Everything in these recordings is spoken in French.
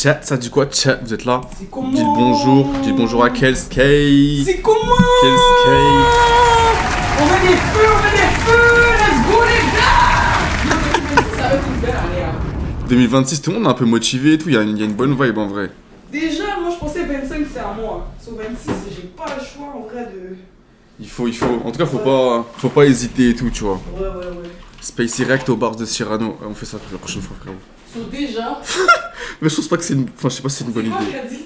Chat, ça dit quoi? Chat, vous êtes là? C'est comment? Dites bonjour à Kelskay. C'est comment? Kelskay. On met des feux, let's go les gars! Ça va être une belle année. 2026, tout le monde est un peu motivé et tout, il y a une bonne vibe en vrai. Déjà, moi je pensais 25 c'est à moi. Sur 26, j'ai pas le choix en vrai de... Il faut. En tout cas, faut pas hésiter et tout, tu vois. Ouais. Spacey React au bar de Cyrano. On fait ça la prochaine fois, frérot. So déjà... Mais je pense pas que c'est une... Enfin, je sais pas si c'est une bonne idée.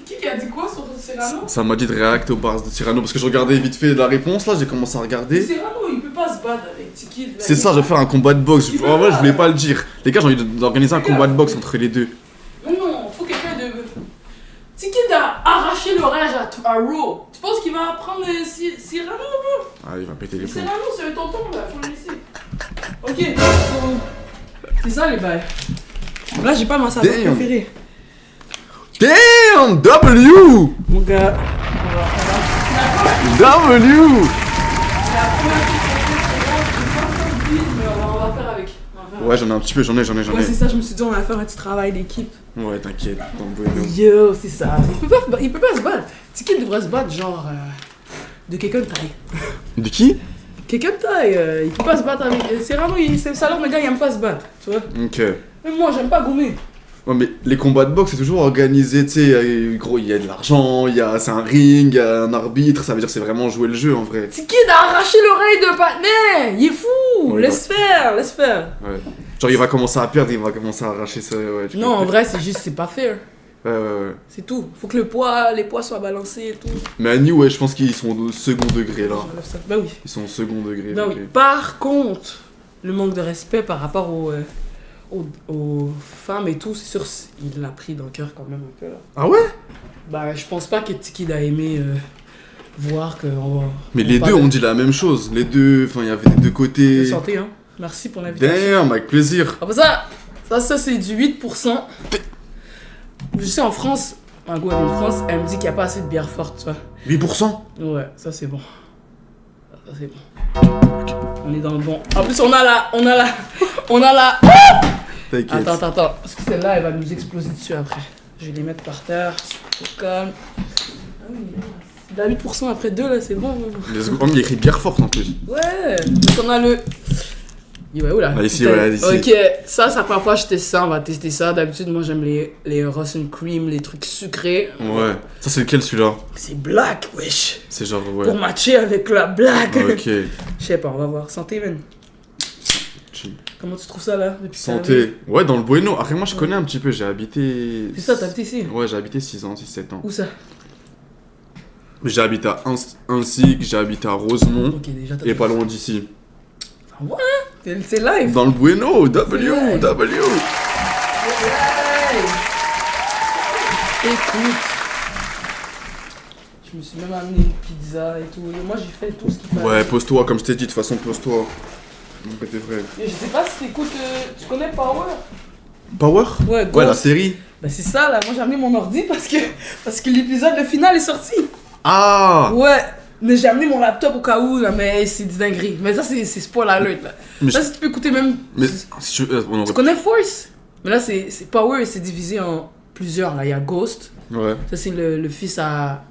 Qui a dit quoi sur Cyrano? Ça m'a dit de React au bar de Cyrano parce que je regardais vite fait la réponse là, j'ai commencé à regarder. Cyrano, il peut pas se battre avec Tiki. C'est ça, je vais faire un combat de boxe. En vrai, je voulais pas le dire. Les gars, j'ai envie d'organiser un combat de boxe entre les deux. Non, faut quelqu'un de... Tiki a arraché l'orage à Raw. Tu penses qu'il va prendre Cyrano un peu? Ah, il va péter les plombs. Cyrano, c'est un tonton là, faut le laisser. Ok, so, c'est ça les bails. Là, j'ai pas ma saveur préférée. Damn! W! Mon gars. W! La première chose on va faire avec. Ouais, j'en ai un petit peu, j'en ai. Ouais, c'est ça, je me suis dit, on va faire un petit travail d'équipe. Ouais, t'inquiète, dans le bueno. Yo, c'est ça. Il peut pas se battre. Tiki devrait se battre, genre, de quelqu'un de taille. De qui? Quelqu'un de taille, il peut pas se battre avec. Cyrano, c'est le salaire, le gars, il aime pas se battre, tu vois. Ok. Même moi, j'aime pas gommer. Ouais, mais les combats de boxe, c'est toujours organisé, tu sais, gros, il y a de l'argent, c'est un ring, il y a un arbitre, ça veut dire que c'est vraiment jouer le jeu en vrai. Tiki a arraché l'oreille de Patnais. Il est fou. Ouais, laisse faire. Ouais. Genre, il va commencer à perdre, il va commencer à arracher ça, ouais. Non, en vrai, c'est juste, c'est pas fair. Ouais. C'est tout. Faut que les poids soient balancés et tout. Mais à New, ouais, je pense qu'ils sont au second degré là. Bah oui. Ils sont au second degré. Bah ok. oui. Par contre, le manque de respect par rapport aux femmes et tout, c'est sûr, il l'a pris dans le cœur quand même un peu là. Ah ouais? Bah, je pense pas que Tiki a aimé voir que. Mais les deux ont dit la même chose. Les deux, enfin, il y avait des deux côtés. Santé, hein. Merci pour l'invitation. Damn, avec plaisir. Après ça c'est du 8%. Je sais, en France, ma go en France, elle me dit qu'il n'y a pas assez de bière forte, tu vois. 8%? Ouais, ça c'est bon. Ça c'est bon. On est dans le bon. En plus, on a la. T'inquiète. Attends. Parce que celle-là, elle va nous exploser dessus après. Je vais les mettre par terre. Au calme. Ah oui, là, 8% après 2, là, c'est bon. Les hommes, il écrit bière forte en plus. Ouais. Donc on a le. Il va où là? Ah, ici, ouais, ici. Ok, ça, c'est la première fois que je teste ça. On va tester ça. D'habitude, moi, j'aime les Russian Cream, les trucs sucrés. Ouais. Ça, c'est lequel celui-là? C'est black, wesh. C'est genre, ouais. Pour matcher avec la black. Ok. Je sais pas, on va voir. Santé, man. Chill. Comment tu trouves ça là depuis Santé. Ouais, dans le Bueno. Après, moi, je connais un petit peu. J'ai habité. C'est ça, t'as habité ici? Ouais, j'ai habité 6 ans, 6-7 ans. Où ça? J'ai habité à Ainsic, j'ai habité à Rosemont. Ok, déjà t'as. Et pas loin d'ici. Ah ouais? C'est live. Dans le Bueno, W. Écoute. Je me suis même amené une pizza et tout. Et moi, j'ai fait tout ce qu'il fallait. Ouais, pose-toi, comme je t'ai dit, de toute façon, pose-toi. Donc, t'es vrai. Et je sais pas si t'écoutes. Tu connais Power? Power? Ouais, Ouais, la série. Bah, c'est ça là. Moi, j'ai amené mon ordi parce que l'épisode, le final est sorti. Ah! Ouais. Mais j'ai amené mon laptop au cas où, là, mais c'est du dinguerie. Mais ça, c'est spoil alert, là. Mais là, si tu peux écouter même... Mais si tu veux, on Tu aurait... connais Force? Mais là, c'est Power, c'est divisé en plusieurs, là. Il y a Ghost. Ouais. Ça, c'est le fils à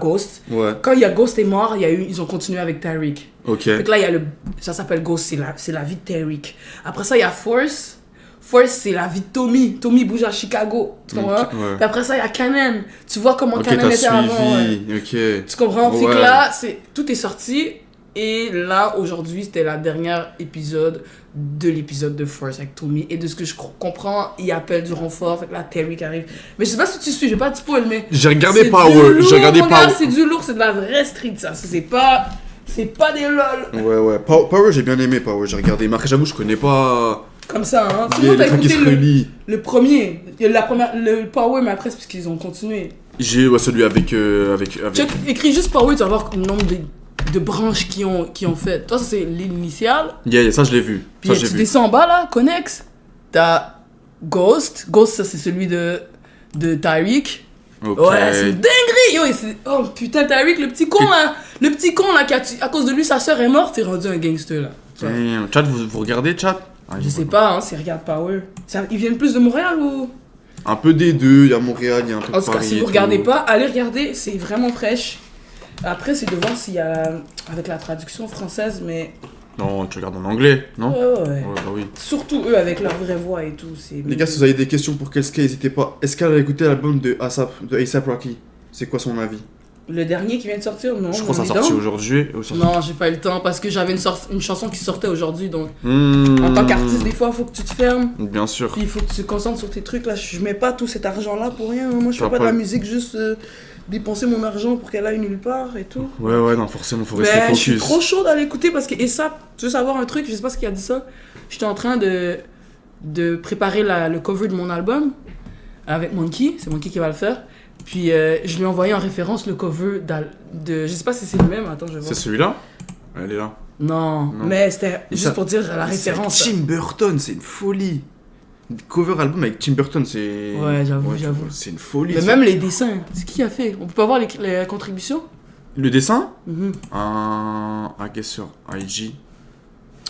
Ghost. Ouais. Quand il y a Ghost est mort, ils ont continué avec Tariq. Ok. Donc là, il y a ça s'appelle Ghost, c'est la vie de Tariq. Après ça, il y a Force. Force, c'est la vie de Tommy. Tommy bouge à Chicago. Tu comprends? Ouais. Puis après ça, il y a Kanen. Tu vois comment Ok, Kanen t'as était avant. Ouais. suivi. Ok. Tu comprends? Fait Ouais. que là, tout est sorti. Et là, aujourd'hui, c'était la dernière épisode de l'épisode de Force avec Tommy. Et de ce que je comprends, il appelle du renfort. Fait que là, Terry qui arrive. Mais je sais pas si tu suis, je vais pas te spoil, mais... J'ai regardé c'est Power. du lourd, J'ai regardé mon gars, Power. c'est du lourd, c'est de la vraie street, ça. C'est pas des lol. Ouais. Power, j'ai bien aimé Power. J'ai regardé. Mais après, j'avoue, je connais pas. Comme ça, hein. Il y a Sinon, t'as les trucs qui écouté se relient. le premier. Il y a le Power, mais après, c'est parce qu'ils ont continué. J'ai celui avec. Tu écris juste Power, tu vas voir le nombre de branches qui ont fait. Toi, ça, c'est l'initiale. Yeah, ça, je l'ai vu. Puis Ça, tu j'ai vu. descends en bas là, Connex. T'as Ghost. Ghost, ça c'est celui de Tariq. Ok. Ouais, c'est une dinguerie. Yo, oh putain, Tariq, le petit con là. Le petit con là, à cause de lui, sa soeur est morte, t'es rendu un gangster là. Tu vois. Chat, vous regardez, chat? Ah, Je sais pas, hein, s'ils regardent Power. Ils viennent plus de Montréal ou. Un peu des deux, il y a Montréal, il y a un peu de En tout cas, Paris. si et vous tout. regardez pas, allez regarder, c'est vraiment fraîche. Après, c'est de voir s'il y a. Avec la traduction française, mais. Non, tu regardes en anglais, non? Ouais. Ouais, bah oui. Surtout eux avec leur vraie voix et tout. C'est... Les gars, si vous avez des questions pour Keske, n'hésitez pas. Est-ce qu'elle a écouté l'album de A$AP Rocky? C'est quoi son avis? Le dernier qui vient de sortir, non. Je crois que ça on a est sorti dedans. aujourd'hui. Non, j'ai pas eu le temps parce que j'avais une chanson qui sortait aujourd'hui. Donc, en En tant qu'artiste, des fois, il faut que tu te fermes. Bien sûr. Puis il faut que tu te concentres sur tes trucs. Là, je mets pas tout cet argent-là pour rien. Moi, je T'as fais pas de pas la le- musique juste dépenser mon argent pour qu'elle aille nulle part et tout. Ouais, non, forcément, faut rester Mais je suis focus. trop chaud d'aller écouter parce que ASAP, tu veux savoir un truc, je sais pas ce qui a dit ça. J'étais en train de préparer le cover de mon album avec Monkey, c'est Monkey qui va le faire. Puis je lui ai envoyé en référence le cover de. Je sais pas si c'est le même, attends, je vais voir. C'est celui-là? Elle est là. Non, Non. mais c'était juste Ça- pour dire la référence. C'est Tim Burton, c'est une folie. Cover album avec Tim Burton, c'est. Ouais, j'avoue. C'est une folie. Mais ça. même les dessins, c'est qui a fait? On peut pas voir les contributions? Le dessin? Mhm. Un guest sur IG.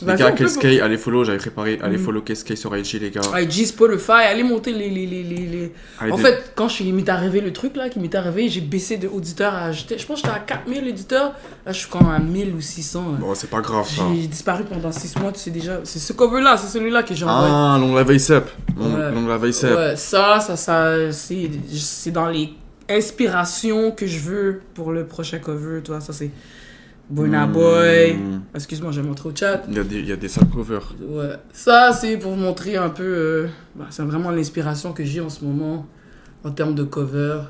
Les Vas-y, gars, on peut- Keske, allez follow, j'avais préparé. Allez Mhm. follow Keske sur IG, les gars. IG, Spotify, allez monter les... Allez, En fait, quand il m'est arrivé le truc là, qui m'est arrivé, j'ai baissé de auditeurs à ajouter. Je pense que j'étais à 4000 auditeurs. Là, je suis quand même à 1000 ou 600. Là. Bon, c'est pas grave ça. J'ai disparu pendant 6 mois, tu sais déjà. C'est ce cover-là, c'est celui-là que j'ai envoyé. Ah, Long Live A$AP. Ouais. Long Live A$AP. Ouais, c'est dans les inspirations que je veux pour le prochain cover, toi. Ça, c'est Burna Boy. Excuse-moi, j'ai montré au chat. Il y a des sales covers. Ouais, ça c'est pour vous montrer un peu. C'est vraiment l'inspiration que j'ai en ce moment en termes de cover.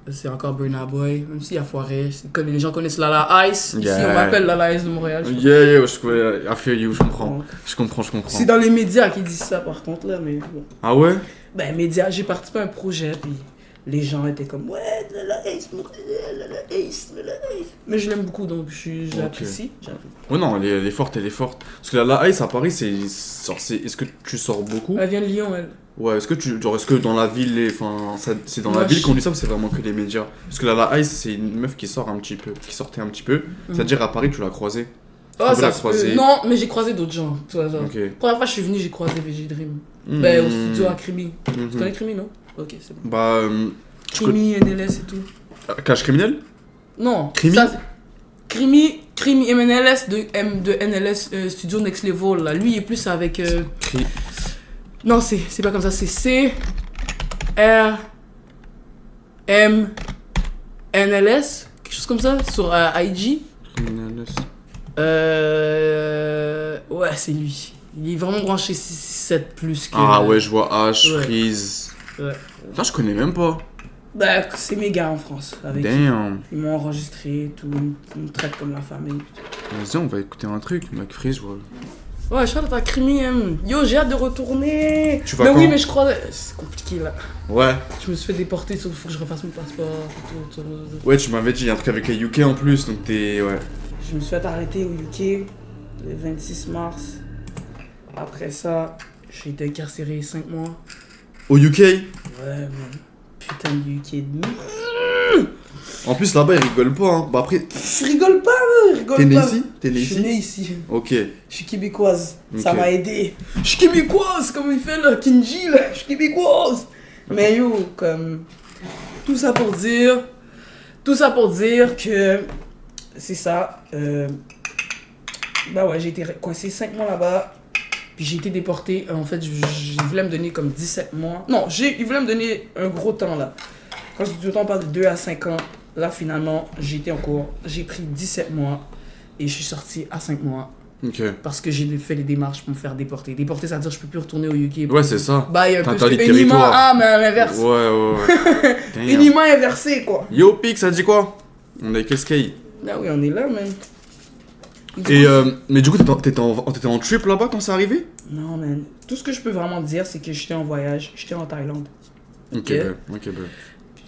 C'est encore Burna Boy, même s'il a foiré. Comme les gens connaissent Lala Ice. Ici, Yeah. on m'appelle Lala Ice de Montréal. je Yeah, je connais. I feel you, je comprends. Ouais. Je comprends. C'est dans les médias qu'ils disent ça par contre là, mais bon. Ah ouais? Ben, médias, j'ai participé à un projet, puis les gens étaient comme ouais, Lala Ace, Lala Ace, Lala Ace. Mais je l'aime beaucoup donc je l'apprécie. Ouais, non, elle est forte. Parce que la Ice à Paris, est-ce que tu sors beaucoup? Elle vient de Lyon, elle. Ouais, est-ce que dans la ville, c'est dans Moi, la ville je- qu'on dit ça ou c'est vraiment que les médias? Parce que la Ice, c'est une meuf qui sortait un petit peu. C'est-à-dire à Paris, tu l'as croisée. Oh, peux ça la se peut. croiser. Non, mais j'ai croisé d'autres gens. Tu vois, genre. Ok. Première fois que je suis venu, j'ai croisé VG Dream. Mhm. Ben, au studio à Crimi. Tu Mhm. connais Crimi, non? Ok, c'est bon. Bah, Crimi, NLS et tout. Cache criminel? Non. Crimi? ça, Crimi MNLS de NLS Studio Next Level. Là. Lui, il est plus avec. Non, c'est pas comme ça. C'est C R M NLS. Quelque chose comme ça. Sur IG. Ouais, c'est lui. Il est vraiment branché 6-7 plus que. Ah ouais, je vois H, Ouais. Freeze. Ouais. Là, je connais même pas. Bah, c'est mes gars en France. Avec Damn. Ils m'ont enregistré et tout. Ils me traitent comme la famille. Vas-y, on va écouter un truc. Mec, Freeze, je vois. Ouais, je crois que t'as Crimi. Yo, j'ai hâte de retourner. Tu vas Mais quand oui, mais je crois. C'est compliqué là. Ouais. Je me suis fait déporter, sauf qu'il faut que je refasse mon passeport. et tout. Ouais, tu m'avais dit, il y a un truc avec les UK en plus, donc t'es. Ouais. Je me suis fait arrêter au UK le 26 mars. Après ça, j'ai été incarcéré 5 mois. Au UK? Ouais, man. Putain de UK de merde. En plus, là-bas, ils rigolent pas, hein. Bah après, Rigole pas, man, rigole t'es né pas. ici? T'es né Je suis ici? né ici. Ok. Je suis québécoise. Ça Ok. m'a aidé. Je suis québécoise, comme il fait là, Kinji là. Je suis québécoise. Mais yo, comme. Tout ça pour dire que. C'est ça. Bah ouais, j'ai été coincé 5 mois là-bas. Puis j'ai été déporté. En fait, ils voulaient me donner comme 17 mois. Non, ils voulaient me donner un gros temps là. Quand je dis du temps, on parle de 2 à 5 ans. Là, finalement, j'ai été en cours. J'ai pris 17 mois. Et je suis sorti à 5 mois. Ok. Parce que j'ai fait les démarches pour me faire déporter. Déporter, ça veut dire que je peux plus retourner au UK. Ouais, c'est ça. Bah, il y a un peu T'interdis ce le que Unima territoire. a, mais à l'inverse. Ouais. Damn. Unima inversé, quoi. Yo, Pix, ça dit quoi? On est Keske. Ah oui, on est là, man. Et mais du coup, t'étais en trip là-bas quand c'est arrivé? Non, man. Tout ce que je peux vraiment dire, c'est que j'étais en voyage. J'étais en Thaïlande. Ok, bah.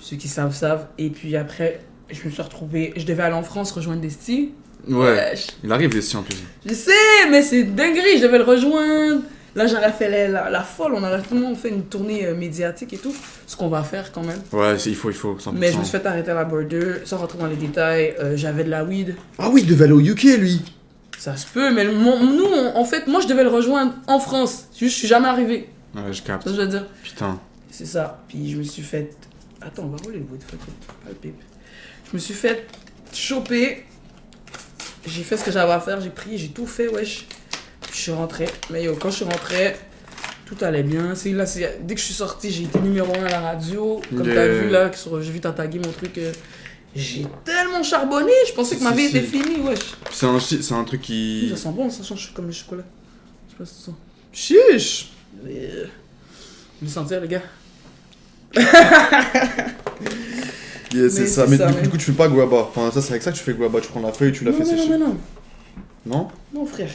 Ceux qui savent, savent. Et puis après, je me suis retrouvé. Je devais aller en France rejoindre Desti. Ouais. Il arrive d'ici en plus. Je sais, mais c'est dinguerie. Je devais le rejoindre. Là, j'aurais fait la folle. On aurait vraiment fait une tournée médiatique et tout. Ce qu'on va faire quand même. Ouais, il faut, 100%. Mais je me suis fait arrêter à la border. Sans rentrer dans les détails, j'avais de la weed. Ah oui, il devait aller au UK, lui. Ça se peut, mais en fait, moi, je devais le rejoindre en France. Je suis jamais arrivé. Ouais, je capte. Ça, je veux dire. Putain. C'est ça. Puis je me suis fait... Attends, on va rouler le bout de fuck it. Pas le pipe. Je me suis fait choper. J'ai fait ce que j'avais à faire. J'ai pris, j'ai tout fait, wesh. Puis je suis rentré. Mais yo, quand je suis rentré, tout allait bien. Dès que je suis sorti, j'ai été numéro 1 à la radio. Comme t'as vu là, j'ai vu t'as tagué mon truc. J'ai tellement charbonné, je pensais que ma vie était finie, wesh. C'est un truc qui... Ça sent bon, ça change comme le chocolat. Je sais pas si ça sent. Chiche. Je vais sentir, les gars. Yeah, c'est ça. Mais du coup, tu fais pas guava. Enfin, ça, c'est avec ça que tu fais guava. Tu prends la feuille, tu la fais sécher. Non. Non, frère.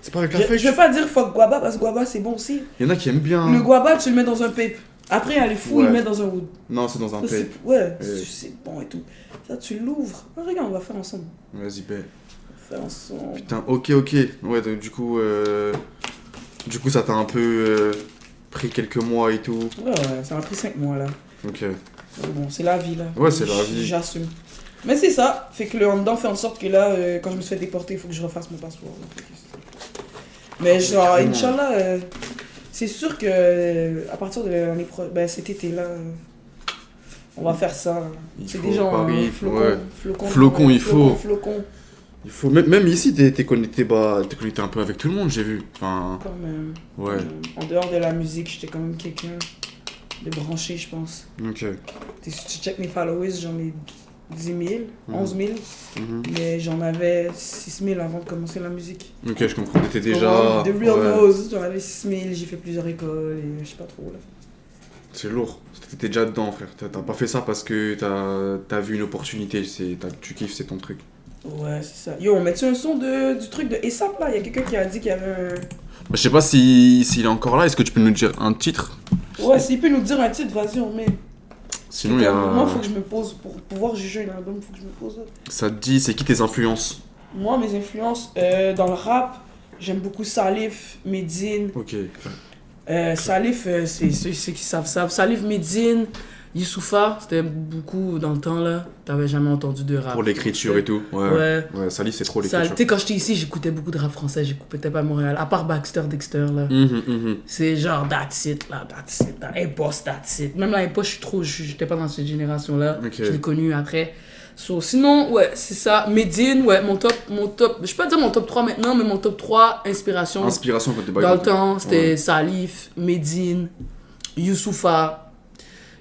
C'est pas avec la feuille. Je vais pas dire fuck guava parce que guava c'est bon aussi. Il y en a qui aiment bien. Le guava, tu le mets dans un pape. Après, elle est fou, il le met dans un wood. Non, c'est dans un pape. Ouais, c'est bon et tout. Ça, tu l'ouvres. Ah, regarde, on va faire ensemble. Vas-y, paix. On va faire ensemble. Putain, ok. Ouais, donc du coup, ça t'a un peu pris quelques mois et tout. Ouais, ça m'a pris 5 mois là. Ok. Bon, c'est la vie là. Ouais, c'est la vie. J'assume. Mais c'est ça. Fait que le en dedans fait en sorte que là, quand je me suis fait déporter, il faut que je refasse mon passeport. Mais genre, Inch'Allah, c'est sûr que à partir de l'année prochaine, cet été là, on va faire ça. C'est déjà un flocon, il faut. Flocon. Il faut. Même ici, t'es connecté un peu avec tout le monde, j'ai vu. Enfin. Quand même. Ouais. En dehors de la musique, j'étais quand même quelqu'un de branché, je pense. Ok. Si tu check mes followers, j'en ai 10 000, 11 000. Mais j'en avais 6 000 avant de commencer la musique. Ok, je comprends. T'étais déjà. The real knows, j'en avais 6 000, j'ai fait plusieurs écoles et je sais pas trop là. C'est lourd. T'étais déjà dedans, frère. T'as pas fait ça parce que t'as vu une opportunité. Tu kiffes, c'est ton truc. Ouais, c'est ça. Yo, on met-tu un son du truc de ASAP là? Il y a quelqu'un qui a dit qu'il y avait un... Je sais pas s'il est encore là. Est-ce que tu peux nous dire un titre? Ouais, s'il peut nous dire un titre, vas-y, on met. Sinon, il y a... Moi, faut que je me pose. Pour pouvoir juger un album, faut que je me pose. Ça te dit, c'est qui tes influences? Moi, mes influences, dans le rap, j'aime beaucoup Salif, Medine. Ok. Salif, c'est ceux qui savent. Salif, Medine, Youssoupha, c'était beaucoup dans le temps là. T'avais jamais entendu de rap. Pour l'écriture et tout. Ouais. Salif, c'est trop l'écriture. Tu sais, quand j'étais ici, j'écoutais beaucoup de rap français. J'écoutais pas à Montréal. À part Baxter, Dexter là. C'est genre that's it là, that's it. Impost, that's it. Même là, Impost, j'étais pas dans cette génération là. Okay. Je l'ai connu après. Sinon, ouais, c'est ça. Medine, ouais, mon top. Je peux pas dire mon top 3 maintenant, mais mon top 3 inspiration. Inspiration quand t'es dans le temps, c'était Salif, Medine, Youssoupha.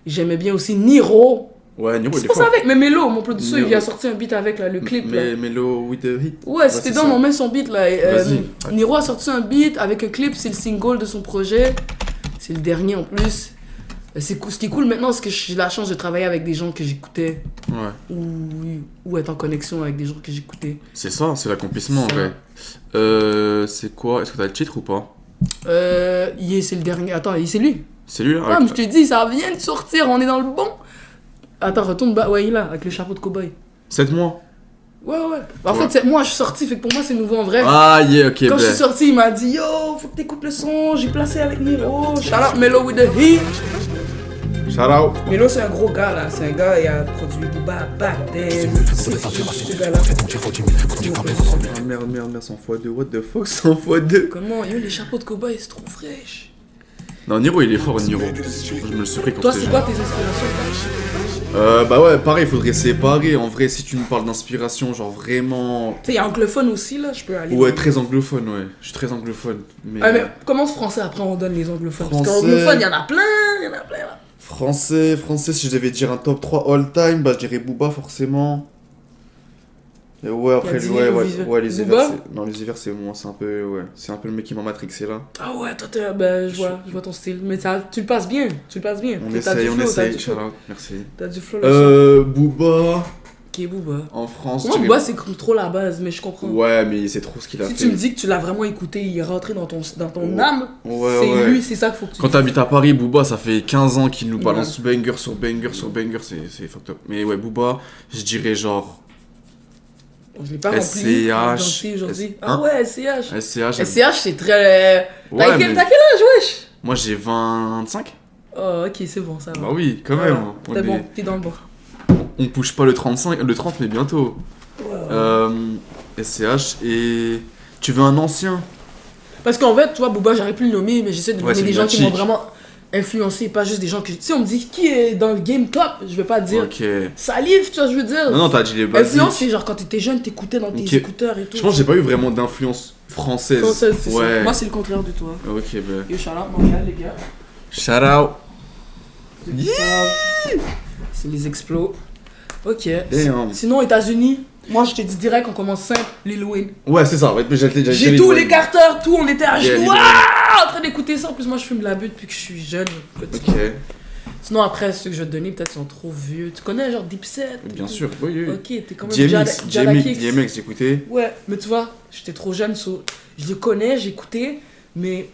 J'aimais bien aussi Niro. Ouais, Niro, c'est pas ça avec, mais Melo, mon producer, il a sorti un beat avec là, le clip. Mais Melo with the hit. Ouais, c'était dans mon main son beat là. Niro a sorti un beat avec un clip, c'est le single de son projet. C'est le dernier en plus. Ce qui est cool maintenant, c'est que j'ai la chance de travailler avec des gens que j'écoutais. Ouais. Ou être en connexion avec des gens que j'écoutais. C'est ça, c'est l'accomplissement en vrai. C'est quoi? Est-ce que t'as le titre ou pas? C'est le dernier. Attends, c'est lui. C'est lui là? Ah, mais je te dis, ça vient de sortir, on est dans le bon. Attends, retourne bas. Ouais, il est là, avec le chapeau de cow-boy. 7 mois? Ouais. En fait, moi, je suis sorti, fait que pour moi, c'est nouveau en vrai. Ah, yeah, ok. Quand je suis sorti, il m'a dit yo, faut que t'écoutes le son. J'ai placé avec Niro. Shout out Melo with the heat. Shout out. Melo, c'est un gros gars là. C'est un gars, il a produit Booba, Back Then. Ce gars-là. Ah, merde, 100 x 2. What the fuck, 100 x 2? Comment? Yo, les chapeaux de cow-boy, c'est trop fraîche. Non, Niro, il est fort, Niro. Je me le suis pris quand toi, j'étais c'est jeune. quoi tes inspirations? Bah ouais, pareil, il faudrait séparer. En vrai, si tu me parles d'inspiration, genre vraiment... Tu sais, il y a anglophone aussi, là, je peux aller... Ouais, très anglophone, ouais. Je suis très anglophone. Mais commence français, après on donne les anglophones. Français... Parce qu'anglophone, il y en a plein, là. Français, si je devais dire un top 3 all time, bah je dirais Booba, forcément. Et ouais, après, les hivers, les hivers, c'est bon, c'est un peu le mec qui m'a matrixé là. Ah ouais, toi, je vois ton style. Mais tu le passes bien, On essaye, merci. T'as du flow, Booba. Qui est Booba? En France, moi, Booba, c'est trop la base, mais je comprends. Ouais, mais c'est trop ce qu'il a fait. Si tu me dis que tu l'as vraiment écouté, il est rentré dans ton âme, ouais. Lui, c'est ça qu'il faut que tu Quand t'habites à Paris, Booba, ça fait 15 ans qu'il nous balance banger sur banger, c'est fucked up. Mais ouais, Booba, je dirais genre... Je l'ai pas rempli aujourd'hui. Ah ouais, SCH. SCH, c'est très... T'as quel âge, wesh? Moi, j'ai 25. Oh, ok, c'est bon, ça va. Bah oui, quand même. T'es bon, t'es dans le bon. On push pas le 30, mais bientôt. SCH et... Tu veux un ancien? Parce qu'en fait, tu vois, Booba, j'aurais pu le nommer, mais j'essaie de nommer des gens qui m'ont vraiment... influencer, pas juste des gens que... Tu sais, on me dit qui est dans le game top, je vais pas dire salive, tu vois, je veux dire. Non, t'as dit les basiques. Influence, c'est genre quand t'étais jeune, t'écoutais dans tes écouteurs et tout. Je pense que j'ai pas eu vraiment d'influence française. C'est ça. Moi, c'est le contraire de toi. Ok, ben. Yo, shout out Montréal, les gars. Shout out. C'est les explos. Ok. Damn. Sinon, États-Unis, moi je t'ai dit direct, on commence simple, Lil Wayne. Ouais, c'est ça. J'ai tous les carters, tout, on était à genoux, en train d'écouter ça. En plus, moi je fume de la butte depuis que je suis jeune. Ok. Sinon, après, ceux que je vais te donner, peut-être sont trop vieux. Tu connais genre Dipset? Bien sûr, oui. Ok, t'es quand même DMX, j'écoutais. Ouais, mais tu vois, j'étais trop jeune, je les connais, j'écoutais, mais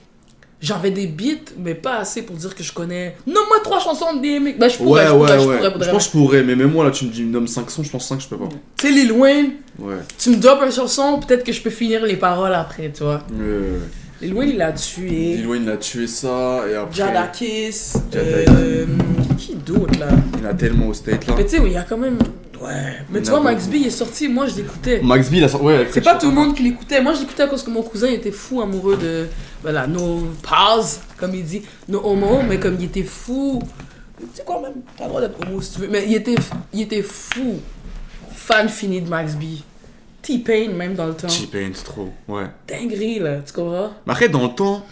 j'avais des beats, mais pas assez pour dire que je connais. Nomme-moi 3 chansons de DMX. Bah, je pourrais. Je pense que je pourrais, mais même moi, là, tu me dis, nomme 5 sons, je pense 5, je peux pas. Tu sais, Lil Wayne, ouais. Tu me dropes un chanson, peut-être que je peux finir les paroles après, tu vois. Lil Wayne, il a tué. Lil Wayne, il a tué ça, et après. Jadakiss. Qui d'autre, là? Il y en a tellement au state, là. Mais tu sais, il y a quand même. Ouais. Mais tu vois, Max B, il est sorti, moi je l'écoutais. Max B, il a sorti. Ouais, c'est pas tout le monde qui l'écoutait. Moi je l'écoutais à cause que mon cousin était fou amoureux de. Voilà, no pause, comme il dit. No homo, mais comme il était fou. Tu sais quoi, même, t'as le droit d'être homo si tu veux. Mais il était fou. Fan fini de Max B. T-Pain, même dans le temps. T-Pain, c'est trop, ouais. Dinguerie, là, tu comprends? Mais après, dans le temps.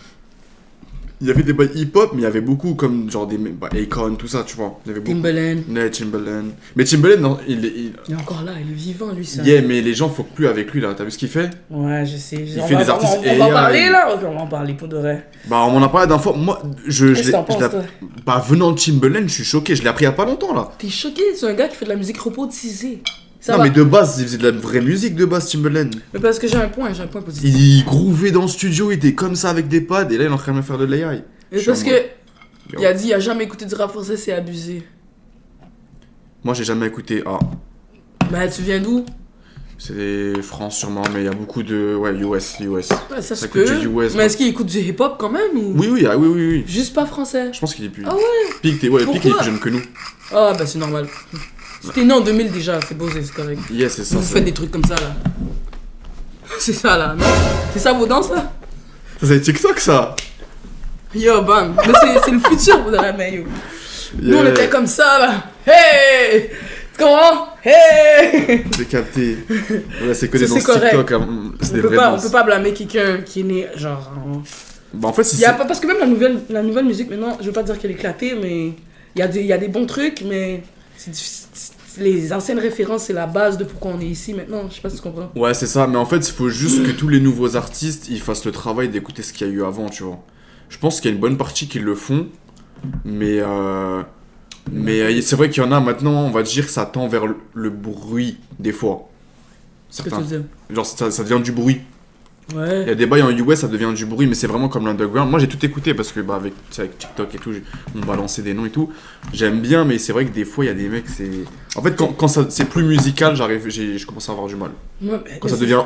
Il y avait des bails hip-hop, mais il y avait beaucoup comme genre des Akon, tout ça, tu vois. Il y avait beaucoup. Timbaland. Ouais, Timbaland. Mais Timbaland, non, il est encore là, il est vivant, lui, ça. Yeah, mais les gens faut plus avec lui, là. T'as vu ce qu'il fait? Ouais, je sais. Il fait des artistes on va en parler, là? Ok, on va en parler pour de vrai. Bah, on m'en a parlé d'un fois. Moi, Qu'est-ce que t'en penses, toi? Bah, venant de Timbaland, je suis choqué. Je l'ai appris il y a pas longtemps, là. T'es choqué? C'est un gars qui fait de la musique robotisée. Non, mais de base, il faisait de la vraie musique de base, Timbaland. Mais parce que j'ai un point positif. Il groovait dans le studio, il était comme ça avec des pads, et là, il est en train de faire de l'AI. Et parce que il a dit il a jamais écouté du rap français, c'est abusé. Moi j'ai jamais écouté. Bah tu viens d'où? C'est France sûrement, mais il y a beaucoup de US. Ouais, ça se peut. Mais est-ce qu'il écoute du hip-hop quand même ou... Oui. Juste pas français. Je pense qu'il est plus. Ah ouais. Pic, il est plus jeune que nous. Ah bah c'est normal. C'était né en 2000 déjà, c'est beau, c'est correct. Yeah, c'est ça. Vous faites des trucs comme ça là. C'est ça là, non? C'est ça vos danses là? Ça c'est TikTok ça. Yo, bam. Mais c'est le futur, vous avez la yo. Nous, on était comme ça, là. Hey! Comment? Hey! J'ai capté. Ouais, c'est que des danses TikTok. On peut pas blâmer quelqu'un qui est né, genre... Bah, en fait, c'est... Parce que même la nouvelle musique, maintenant, je veux pas dire qu'elle est éclatée, mais... Il y a des bons trucs, mais... C'est difficile. Les anciennes références, c'est la base de pourquoi on est ici maintenant. Je sais pas si tu comprends. Ouais, c'est ça. Mais en fait, il faut juste que tous les nouveaux artistes, ils fassent le travail d'écouter ce qu'il y a eu avant, tu vois. Je pense qu'il y a une bonne partie qui le font, mais c'est vrai qu'il y en a maintenant, on va dire que ça tend vers le bruit, des fois. Certains. Qu'est-ce que tu veux dire ? Genre, ça devient du bruit. Ouais. Il y a des bails en US, ça devient du bruit, mais c'est vraiment comme l'underground. Moi, j'ai tout écouté parce que, avec TikTok et tout, on balançait des noms et tout. J'aime bien, mais c'est vrai que des fois, il y a des mecs, c'est... En fait, quand c'est plus musical, je commence à avoir du mal. Ouais, quand ça devient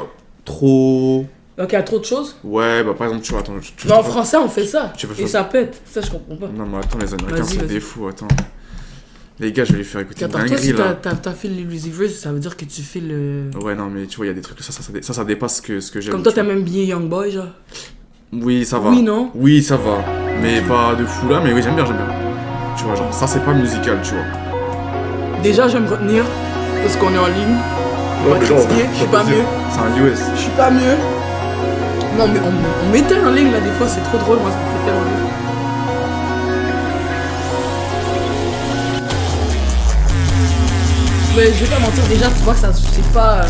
trop... Donc il y a trop de choses. Ouais, bah par exemple, tu vois, attends... Mais en français, on fait ça. Et ça pète. Ça, je comprends pas. Non, mais attends, les Américains, c'est des fous, attends. Les gars, je vais les faire écouter. Attends, toi, si t'as fait l'Illusiverse, ça veut dire que tu fais le... Ouais, non, mais tu vois, il y a des trucs, ça dépasse ce que j'aime. Comme toi, t'as même bien Young Boy, genre. Oui, ça va. Oui, non? Oui, ça va. Mais pas de fou là, mais oui, j'aime bien. Tu vois, genre, ça, c'est pas musical, tu vois. Déjà, je vais me retenir, parce qu'on est en ligne. Ouais, mais non, je suis pas mieux. C'est un US. Je suis pas mieux. Non, mais on mettait en ligne, là, des fois, c'est trop drôle, moi, ça me fait tellement rire. Mais je vais pas mentir, déjà, tu vois que ça, c'est pas...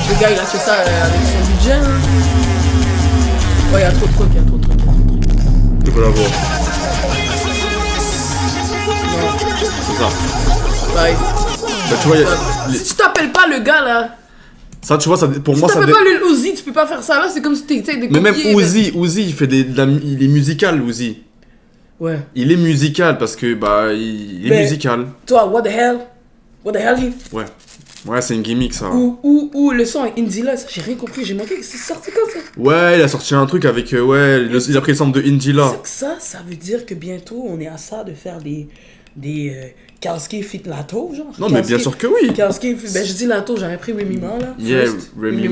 Le gars, il a fait ça avec son budget, hein. Ouais, il y a trop de trucs, Tu peux l'avoir. Non. C'est ça. Bye. Bah, tu vois, si tu t'appelles pas le gars, là... Ça, tu vois, ça, pour moi, ça... Si tu t'appelles pas le Uzi, tu peux pas faire ça, là, c'est comme si t'étais des mais même Uzi, il fait il est musical, Uzi. Ouais. Il est musical parce que, bah, il est musical. Toi, what the hell? What the hell, Ouais. Ouais, c'est une gimmick, ça. Ou le son avec Indila, j'ai rien compris, j'ai manqué. C'est sorti quand ça? Ouais, il a sorti un truc avec. Il a pris le sample de Indila. Ça veut dire que bientôt, on est à ça de faire des Kalski fit Lato, genre. Non, mais bien sûr que oui. Kalski, ben je dis Lato, j'aurais pris Remy Ma, là. Yeah, Remy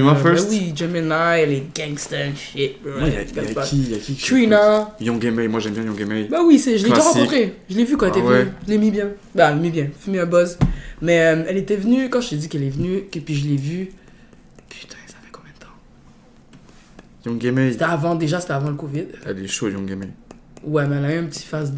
Ma first. Ben oui, Gemini, les gangsters, shit, bro. Il y a qui Trina. Young M.A, moi j'aime bien Young M.A. Bah oui, je l'ai déjà rencontré. Je l'ai vu quand elle était venue. Je l'ai mis bien. Bah, mis bien. Fumé un buzz. Mais elle était venue, quand je t'ai dit qu'elle est venue, et puis je l'ai vue. Putain, ça fait combien de temps? Young M.A. C'était avant le Covid. Elle est chaude, Young M.A. Ouais, mais elle a eu un petit phase.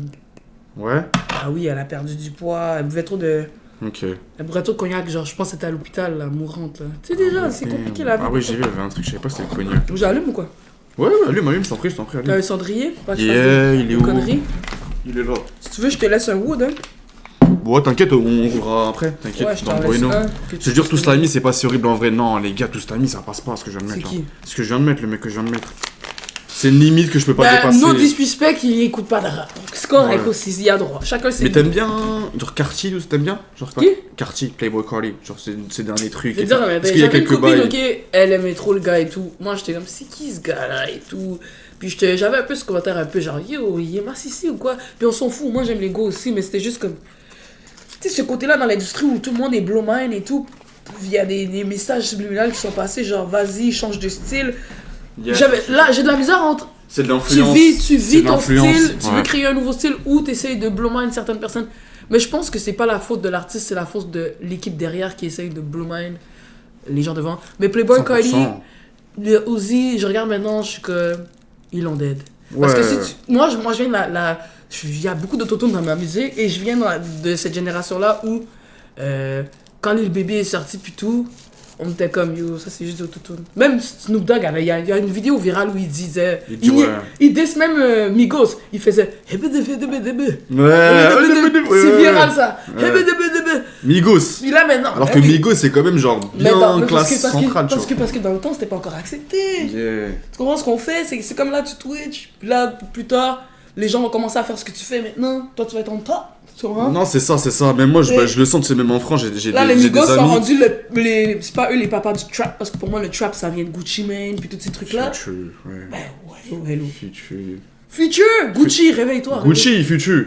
Ouais? Ah oui, elle a perdu du poids. Elle buvait trop de. Ok. Elle buvait trop de cognac, genre je pense que c'était à l'hôpital, là, mourante. Là. Tu sais déjà, c'est compliqué la vie. Ah oui, j'ai vu, il y avait un truc, je savais pas si c'était le cognac. J'allume ou quoi? Ouais, allume, je t'en prie, allume. T'as un cendrier? Pas que il est où? Conneries. Il est là. Si tu veux, je te laisse un wood, hein. Bon, t'inquiète, on ouvrira après. T'inquiète, ouais, je dans le Bueno. Je te jure, tout slimy, c'est pas si horrible en vrai. Non, les gars, tout slimy, ça passe pas ce que je viens de mettre. C'est qui? Ce que je viens de mettre, le mec que je viens de mettre. C'est une limite que je peux pas dépasser. No disrespect, il écoute pas de rap. C'est correct aussi, il y a droit. Chacun ses. Mais t'aimes bien, genre Carti, t'aimes bien? Genre quoi? Qui? Carti, Playboy Carti, genre ces derniers trucs. Je veux dire, mais j'avais une copine, ok, elle aimait trop le gars et tout. Moi, j'étais comme, c'est qui ce gars-là et tout. Puis j'avais un peu ce commentaire un peu genre, yo, il est massissé ou quoi? Puis on s'en fout, moi j'aime les gars aussi, mais c'était juste comme. Tu sais, ce côté-là dans l'industrie où tout le monde est blow mind et tout, il y a des messages subliminaux qui sont passés, genre, vas-y, change de style. Là, j'ai de la misère entre. C'est de l'influence. Tu vis ton style, tu veux créer un nouveau style ou tu essayes de blow mind certaines personnes. Mais je pense que c'est pas la faute de l'artiste, c'est la faute de l'équipe derrière qui essaye de blow mind les gens devant. Mais Playboy Carti, le Uzi, je regarde maintenant, je suis que. Ils l'ont dead. Parce que si tu. Moi, je viens de il y a beaucoup d'autotune dans ma musique et je viens de cette génération-là où, quand Lil Baby est sorti, puis tout. On était comme, yo, ça c'est juste d'autotune. Même Snoop Dogg, il y a une vidéo virale où il disait. Il diss même Migos. Il faisait. C'est viral ça. Migos. Puis là maintenant. Alors que Migos, c'est quand même genre bien classe centrale, parce que dans le temps, c'était pas encore accepté. Tu comprends ce qu'on fait? C'est comme là, tu Twitch. Puis là, plus tard, les gens vont commencer à faire ce que tu fais maintenant. Toi, tu vas être en top. Non, c'est ça. Même moi, je le sens, tu sais, même en France, j'ai des amis. Là, les Migos sont rendus c'est pas eux les papas du trap, parce que pour moi, le trap, ça vient de Gucci Mane, puis tous ces trucs-là. Future, ouais. Ben ouais, hello. Future. Gucci, réveille-toi. Gucci, Future.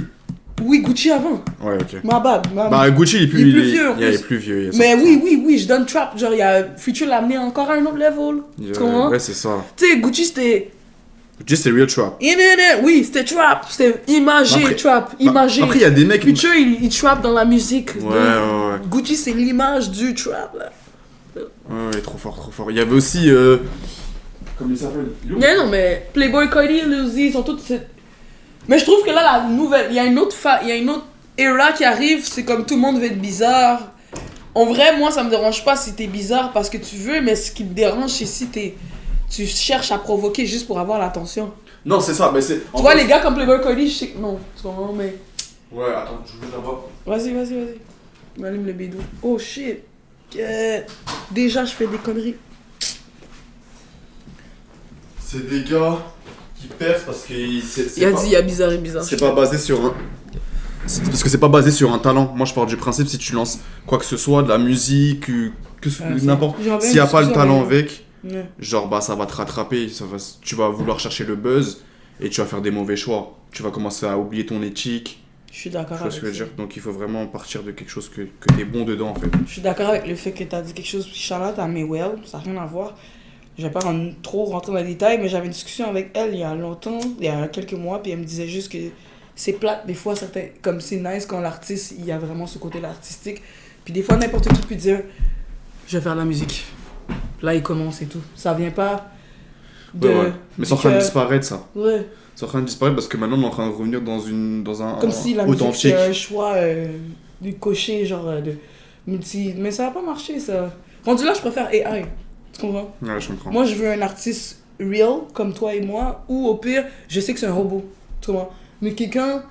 Oui, Gucci avant. Ouais, ok. Ma bad. Bah, Gucci, il est plus vieux. Il est plus vieux. Mais oui, je donne trap. Genre, Future l'a amené encore à un autre level. Tu comprends? Ouais, c'est ça. Tu sais, Gucci, c'était. Gucci, c'est real trap. Oui, c'était trap. C'était imagé trap. Imagé. Après, il y a des mecs. Future, il trap dans la musique. Ouais. Gucci, c'est l'image du trap, là. Ouais, trop fort. Il y avait aussi. Comment il s'appelle? Mais Playboy Carti, Lil Uzi, ils sont tous. Mais je trouve que là, la nouvelle. Il y a une autre era qui arrive, c'est comme tout le monde veut être bizarre. En vrai, moi, ça me dérange pas si t'es bizarre parce que tu veux, mais ce qui me dérange, c'est si tu cherches à provoquer juste pour avoir l'attention. Non, c'est ça, mais c'est. Tu vois, les gars comme Playboy Carti, je sais que non, tu comprends, mais. Ouais, attends, je veux l'avoir. Vas-y. M'allume le bidou. Oh shit. Déjà, je fais des conneries. C'est des gars qui percent parce que. Il y a bizarre et bizarre. C'est pas basé sur un. Parce que c'est pas basé sur un talent. Moi, je pars du principe, si tu lances quoi que ce soit, de la musique, n'importe. S'il n'y a pas le talent avec. Ouais. Genre bah ça va te rattraper, tu vas vouloir chercher le buzz et tu vas faire des mauvais choix. Tu vas commencer à oublier ton éthique. Je suis d'accord avec ce que je veux dire. Donc il faut vraiment partir de quelque chose que t'es bon dedans en fait. Je suis d'accord avec le fait que t'as dit quelque chose, Charlotte à Maywell, ça n'a rien à voir. Je vais pas trop rentrer dans les détails, mais j'avais une discussion avec elle il y a longtemps, il y a quelques mois, puis elle me disait juste que c'est plate des fois, comme c'est nice quand l'artiste, il y a vraiment ce côté-là artistique. Puis des fois n'importe qui peut dire, je vais faire de la musique. Là, il commence et tout. Ça vient pas de... Ouais. Mais c'est en train de disparaître, ça. Ouais. C'est en train de disparaître parce que maintenant, on est en train de revenir dans un comme si la authentique. Musique, c'est un choix du cocher, genre de multi... Mais ça va pas marcher, ça. Rendu là, je préfère AI. Tu comprends? Ouais, je comprends. Moi, je veux un artiste real, comme toi et moi, ou au pire, je sais que c'est un robot. Tu comprends? Mais quelqu'un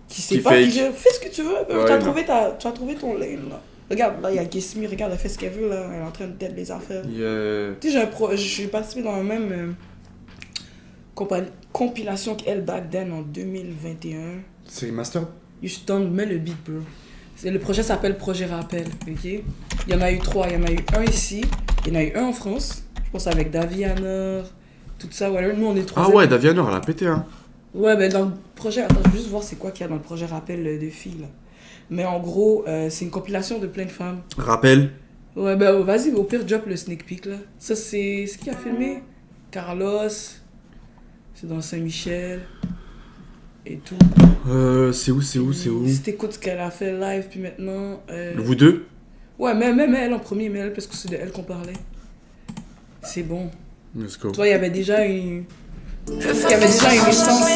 qui sait pas, qui dit, fais ce que tu veux. Ouais, tu as trouvé ton lane, là. Regarde, là, il y a Gessimi, regarde, elle fait ce qu'elle veut, là. Elle est en train de tête les affaires. Tu sais, je suis participé dans la même compilation qu'elle back then en 2021. C'est master? You should mets le beat, bro. Le projet s'appelle Projet Rappel, ok? Il y en a eu 3. Il y en a eu un ici, il y en a eu un en France, je pense avec Davianer, tout ça. Ouais. Nous, on est 3. Ah ouais, Davianer, elle a pété, hein. Ouais, ben dans le projet... Attends, je vais juste voir c'est quoi qu'il y a dans le projet Rappel de filles, là. Mais en gros, c'est une compilation de plein de femmes. Rappel. Ouais, ben vas-y, au pire, drop le sneak peek, là. Ça, c'est ce qui a filmé. Carlos, c'est dans Saint-Michel, et tout. C'est où Si t'écoutes ce qu'elle a fait live, puis maintenant... Vous deux? Ouais, même elle en premier, mais elle, parce que c'est de elle qu'on parlait. C'est bon. Let's go. Tu vois, il y avait déjà une... Je trouve qu'il y avait déjà une essence.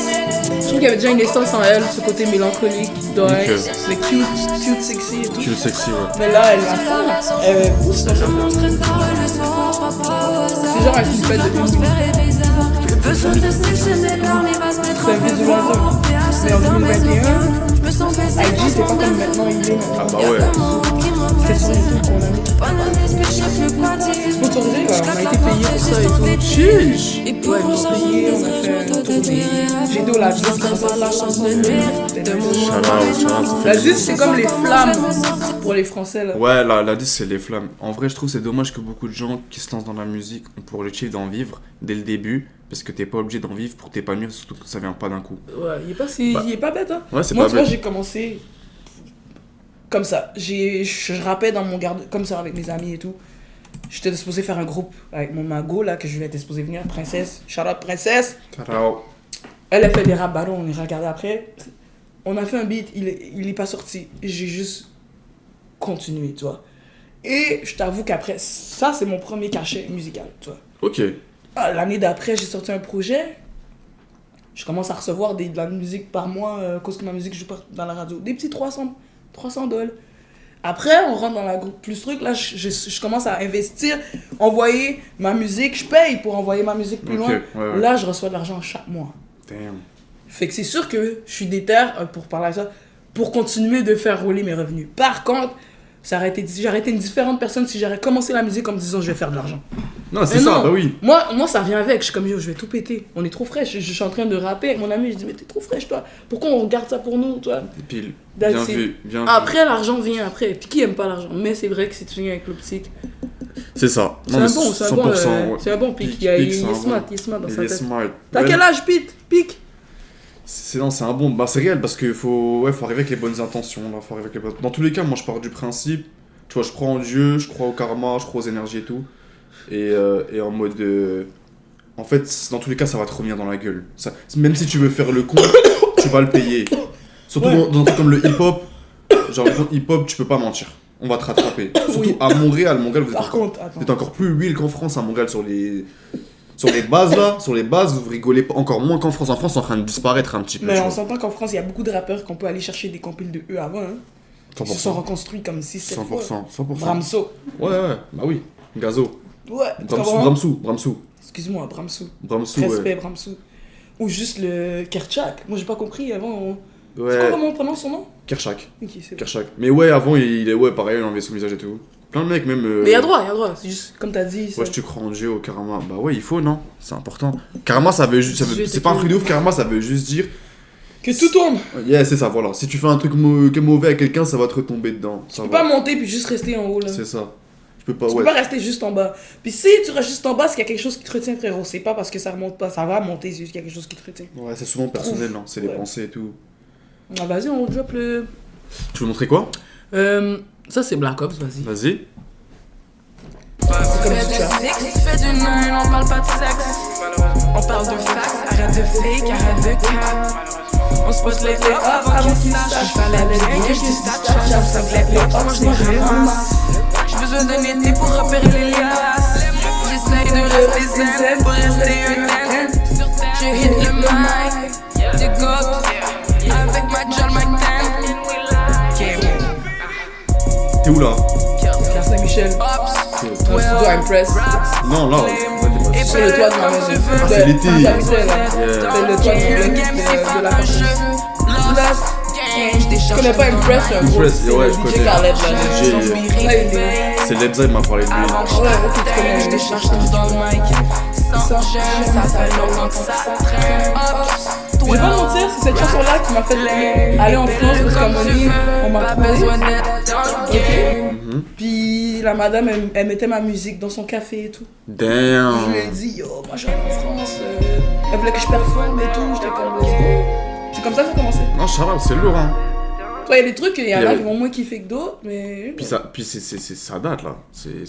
Je trouve qu'il y avait déjà une essence en elle, ce côté mélancolique, doy, le cute, sexy et tout. Cute, sexy, ouais. Mais là, elle l'a fait. Elle pousse dans sa c'est genre, elle fait de 1 minute. C'est un visualizer. Mais en 2021, IG, c'est pas comme maintenant, il est maintenant. Ah bah ouais. C'est sur YouTube qu'on a mis. Sponsorisé, on a été payé pour ça et tout. Chiche! Ouais, ils nous ont payé, on a fait une tournée. J'ai dit, la Juste, la Juste, c'est comme les flammes pour les Français, là. Ouais, la 10, c'est les flammes. En vrai, je trouve que c'est dommage que beaucoup de gens qui se lancent dans la musique ont pour l'objectif d'en vivre dès le début. Parce que t'es pas obligé d'en vivre pour t'épanouir, surtout que ça vient pas d'un coup. Ouais, il est pas bête, hein. Ouais, c'est moi, pas bête. Moi, j'ai commencé comme ça. Je rappais dans mon garde, comme ça, avec mes amis et tout. J'étais supposé faire un groupe avec mon mago, là, que je vais être supposé venir, Princesse. Shout out, Princesse. Ciao. Elle a fait des rap battles, on a regardé après. On a fait un beat, il est pas sorti. J'ai juste continué, tu vois. Et je t'avoue qu'après, ça, c'est mon premier cachet musical, tu vois. Ok. L'année d'après, j'ai sorti un projet. Je commence à recevoir de la musique par mois, à cause que ma musique joue dans la radio. Des petits 300 $. Après, on rentre dans la groupe plus truc. Là, je commence à investir, envoyer ma musique. Je paye pour envoyer ma musique plus loin. Ouais. Là, je reçois de l'argent chaque mois. Damn. Fait que c'est sûr que je suis déter, pour parler de ça, pour continuer de faire rouler mes revenus. Par contre, j'aurais été une différente personne si j'aurais commencé la musique en me disant je vais faire de l'argent. Non, c'est ça, bah oui. Moi, ça vient avec. Je suis comme yo, je vais tout péter. On est trop fraîche. Je suis en train de rapper avec mon ami. Je dis, mais t'es trop fraîche, toi. Pourquoi on regarde ça pour nous, toi? Et puis, bien vu. Après, l'argent vient après. Puis qui aime pas l'argent? Mais c'est vrai que c'est tout avec l'optique. C'est ça. C'est un bon pic. Il est smart dans sa tête. Smart. T'as quel âge, Pic? C'est un bon. Bah, c'est réel parce qu'il faut arriver avec les bonnes intentions. Là, faut arriver avec les... Dans tous les cas, moi, je pars du principe. Tu vois, je crois en Dieu, je crois au karma, je crois aux énergies et tout. Et en mode. En fait, dans tous les cas, ça va te revenir dans la gueule. Ça, même si tu veux faire le con, tu vas le payer. Surtout dans un truc comme le hip-hop. Genre, le hip-hop, tu peux pas mentir. On va te rattraper. Surtout à Montréal, vous êtes encore plus huile qu'en France à Montréal sur les bases là. Sur les bases, vous rigolez encore moins qu'en France. En France, c'est en train de disparaître un petit peu. Mais on s'entend qu'en France, il y a beaucoup de rappeurs qu'on peut aller chercher des compiles de eux avant. Hein. Ils se sont reconstruits comme 6-7 fois. 100%. Bramso. Ouais, bah oui. Gazo. Ouais. Bramsou. Excuse-moi, Bramsou. ouais. Respect, Bramsou. Ou juste le Kerchak. Moi, j'ai pas compris avant. Ouais. C'est quoi, comment on prononce son nom? Kerchak. Ok, c'est bon. Kerchak. Mais ouais, avant, il est pareil, il enlevait son visage et tout. Plein de mecs, même. Mais il y a droit. C'est juste, comme t'as dit. Ouais, tu crois en Dieu, au karma. Bah ouais, il faut, non? C'est important. Karma, c'est pas un truc de ouf, karma, ça veut juste dire. Que tout tourne. Yeah, c'est ça, voilà. Si tu fais un truc mauvais à quelqu'un, ça va te retomber dedans. Tu peux pas monter puis juste rester en haut là. C'est ça. Tu peux pas rester juste en bas. Puis si tu restes juste en bas, c'est qu'il y a quelque chose qui te retient, frérot. C'est pas parce que ça remonte pas, ça va monter, c'est juste qu'il y a quelque chose qui te retient. Ouais, c'est souvent personnel, non? C'est les pensées et tout. Ah, vas-y, on drop le. Tu veux montrer quoi? Ça, c'est Black Ops, vas-y. Vas-y. C'est comme du chat. Fais du nœud, on parle pas de sexe. On parle de facts, arrête de fake, arrête de cap. On se pose les plaies avant qu'ils sachent. Fallait bien que je dise ça, ça me plaît pas, moi je les ramasse. J'ai besoin d'un été pour repérer les liasses. J'essaye de rester zen pour rester une tête. Je hit le mic, du goth, avec ma John McTan. T'es où là? La Saint-Michel. Mon studio Impress. Non, là. Sur le toit de ma maison. Ah, c'est l'été. C'est le toit de la Last. Je connais pas Impress, c'est un gros. Impress, ouais, je connais. Khaled, C'est Lebza, il m'a parlé de lui. Ouais, ok, tu connais. Je décharge tout dans le mic. Sans gêne, ça fait longtemps que ça traîne. Je vais pas mentir, c'est cette chanson-là qui m'a fait aller en France parce qu'à un moment donné, on m'a trouvé. Ok. Puis la madame, elle mettait ma musique dans son café et tout. Damn. Je lui ai dit, yo, moi je suis allée en France. Elle voulait que je performe et tout. J'étais comme, let's go. C'est comme ça que ça a commencé. Non, Charles, c'est lourd, hein. Il y a des trucs, il y en a qui vont moins kiffer que d'autres, mais. Puis ça date là. C'est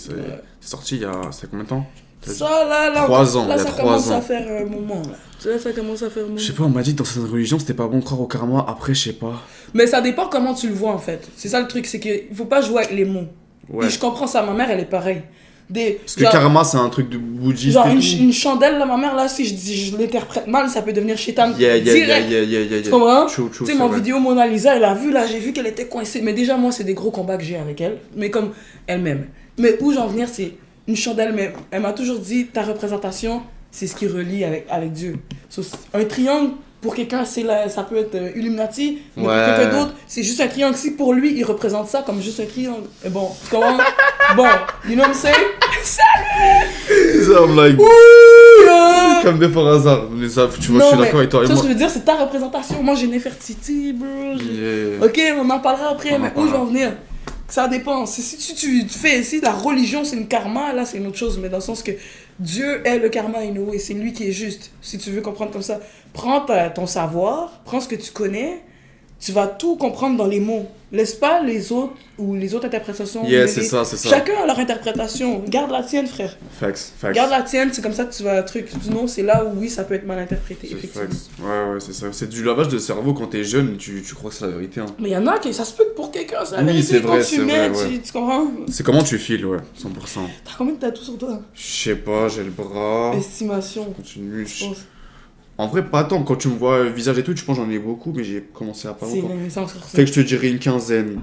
sorti il y a. Ça fait combien de temps? Ça là, 3 ans. Là, il y a ça 3 commence ans. à faire un moment là. Là, ça commence à faire un moment. Je sais pas, on m'a dit que dans certaines religions c'était pas bon de croire au karma. Après, je sais pas. Mais ça dépend comment tu le vois en fait. C'est ça le truc, c'est qu'il faut pas jouer avec les mots. Ouais. Et je comprends ça, ma mère elle est pareille. Parce que karma c'est un truc de bouddhiste. Genre une chandelle là, ma mère là, si je l'interprète mal, ça peut devenir chétan direct. Tu comprends? True, Tu sais, mon vidéo Mona Lisa, elle a vu là, j'ai vu qu'elle était coincée. Mais déjà, moi, c'est des gros combats que j'ai avec elle. Mais comme elle-même. Mais où j'en venir, c'est une chandelle. Mais elle m'a toujours dit, ta représentation, c'est ce qui relie avec Dieu. So, un triangle, pour quelqu'un, ça peut être Illuminati. Mais pour quelqu'un d'autre, c'est juste un triangle. Si pour lui, il représente ça comme juste un triangle. Et bon, tu comprends? Bon, you know what I'm saying? Salut! So I'm like, comme des par hasard. Tu vois, je suis d'accord avec toi. Ce que je veux dire, c'est ta représentation. Moi, j'ai Nefertiti, bro. Ok, on en parlera après, mais où je vais en venir? Ça dépend. Si tu fais, si la religion c'est une karma, là c'est une autre chose, mais dans le sens que Dieu est le karma et c'est lui qui est juste. Si tu veux comprendre comme ça, prends ton savoir, prends ce que tu connais, tu vas tout comprendre dans les mots. Laisse pas les autres ou les autres interprétations. C'est ça. Chacun a leur interprétation. Garde la tienne, frère. Facts. Garde la tienne, c'est comme ça que tu vas sinon c'est là où oui, ça peut être mal interprété, effectivement. Ouais, c'est ça. C'est du lavage de cerveau quand t'es jeune, tu crois que c'est la vérité. Hein. Mais il y en a qui, ça se peut que pour quelqu'un, c'est la oui, vérité. c'est vrai, quand tu mets, tu comprends? C'est comment tu files, 100%. T'as combien de tatous sur toi? Je sais pas, j'ai le bras. Estimation. Continue. En vrai, pas tant. Quand tu me vois visage et tout, tu penses j'en ai beaucoup, mais j'ai commencé à pas C'est longtemps. une naissance sur ça. Fait que je te dirais une quinzaine.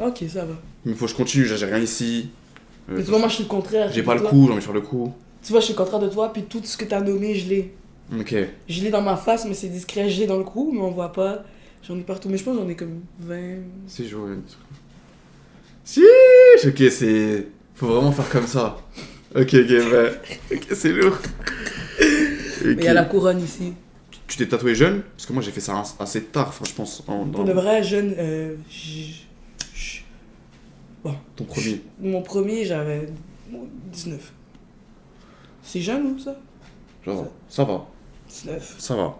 Ok, ça va. Mais faut que je continue, j'ai rien ici. Mais tu vois, moi je suis le contraire. J'ai pas le coup, j'ai envie de faire le coup. Tu vois, je suis le contraire de toi, puis tout ce que t'as nommé, je l'ai. Ok. Je l'ai dans ma face, mais c'est discret. Je l'ai dans le cou, mais on voit pas. J'en ai partout, mais je pense que j'en ai comme 20. Si, je vois. Si, ok, c'est. Faut vraiment faire comme ça. Ok, c'est lourd. Mais il y a la couronne ici. Tu t'es tatoué jeune? Parce que moi j'ai fait ça assez tard, enfin, je pense. Pour de vrai, jeune. Bon. Ton premier? Mon premier, j'avais 19. C'est jeune ou ça? Genre, ça va. 19. Ça va.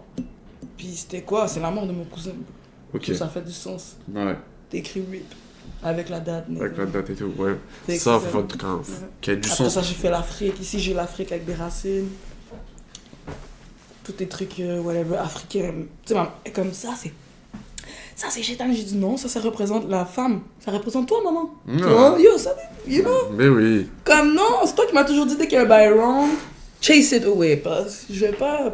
Puis c'était quoi? C'est la mort de mon cousin. Ok. Ça fait du sens. Ouais. T'as écrit RIP. Avec la date. Avec la date et tout, ouais. C'est ça, faut qu'il y ait du Après sens. ça, j'ai fait l'Afrique. Ici, j'ai l'Afrique avec des racines. Tous les trucs, whatever, africains. Tu sais, comme ça, c'est. Ça, c'est chétan. J'ai dit non, ça représente la femme. Ça représente toi, maman. Tu vois? Yo, ça, you know? Mais oui. Comme non, c'est toi qui m'as toujours dit dès qu'il y a un bail wrong, chase it away. Je vais pas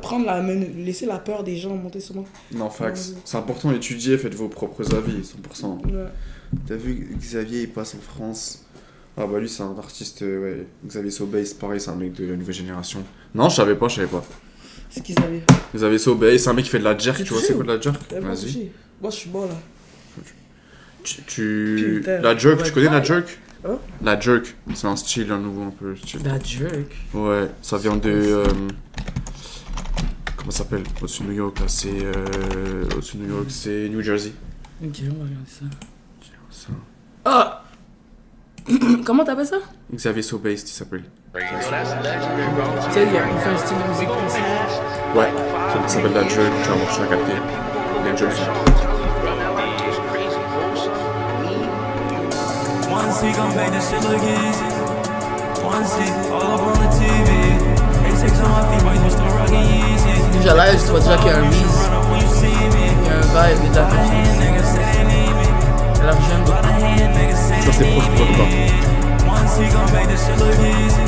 laisser la peur des gens monter sur moi. Non, fax. C'est important d'étudier, faites vos propres avis, 100%. Ouais. T'as vu, Xavier, il passe en France. Ah bah lui, c'est un artiste, ouais. Xavier Sobase, pareil, c'est un mec de la nouvelle génération. Non, je savais pas. C'est qu'ils avaient. Xavier Sobase, c'est un mec qui fait de la jerk, tu vois, c'est quoi de la jerk? Vas-y. Moi, je suis bon, là. Putain, la jerk, tu connais la jerk? Hein? La jerk, c'est un style, un nouveau un peu style. La jerk? Ouais, ça vient de... comment ça s'appelle? Au-dessus de New York, là, c'est... au-dessus de New York, c'est New Jersey. Ok, on va regarder ça. Ah! Comment t'appelles ça? Xavier Sobase, il s'appelle. Tu sais, il fait un style de musique précis. Ouais, ça s'appelle la jerk, tu vas voir, tu vas capter. La jerk. One seat gon' make this shit look easy. One seat all up on the TV. A6 on my feet, but you still rockin' Yeezys. Déjà là, tu vois déjà qu'il y a un Reese. Il y a un vibe déjà. Elle a rejoint beaucoup. Tu vois, c'est proche de toi ou pas? One seat gon' make this shit look easy.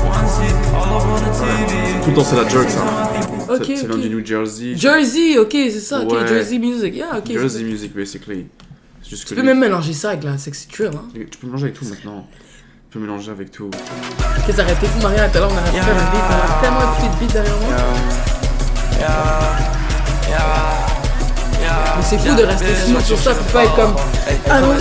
One seat all up on the TV. Tout le temps, c'est la jerk, ça. Ok, C'est l'un du New Jersey. Jersey, ok, c'est ça, ok, Ouais. Jersey Music, yeah, ok. Jersey Music, basically. Juste que Tu peux même mélanger ça avec la sexy drill, hein. Tu peux mélanger avec tout maintenant. Tu peux mélanger avec tout. Qu'est-ce que ça fou, Maria, tout à l'heure, on a fait un beat, on a tellement écouté de beat derrière moi. Mais c'est fou de rester smooth sur ça, pour pas être comme... Ah non, Ouais,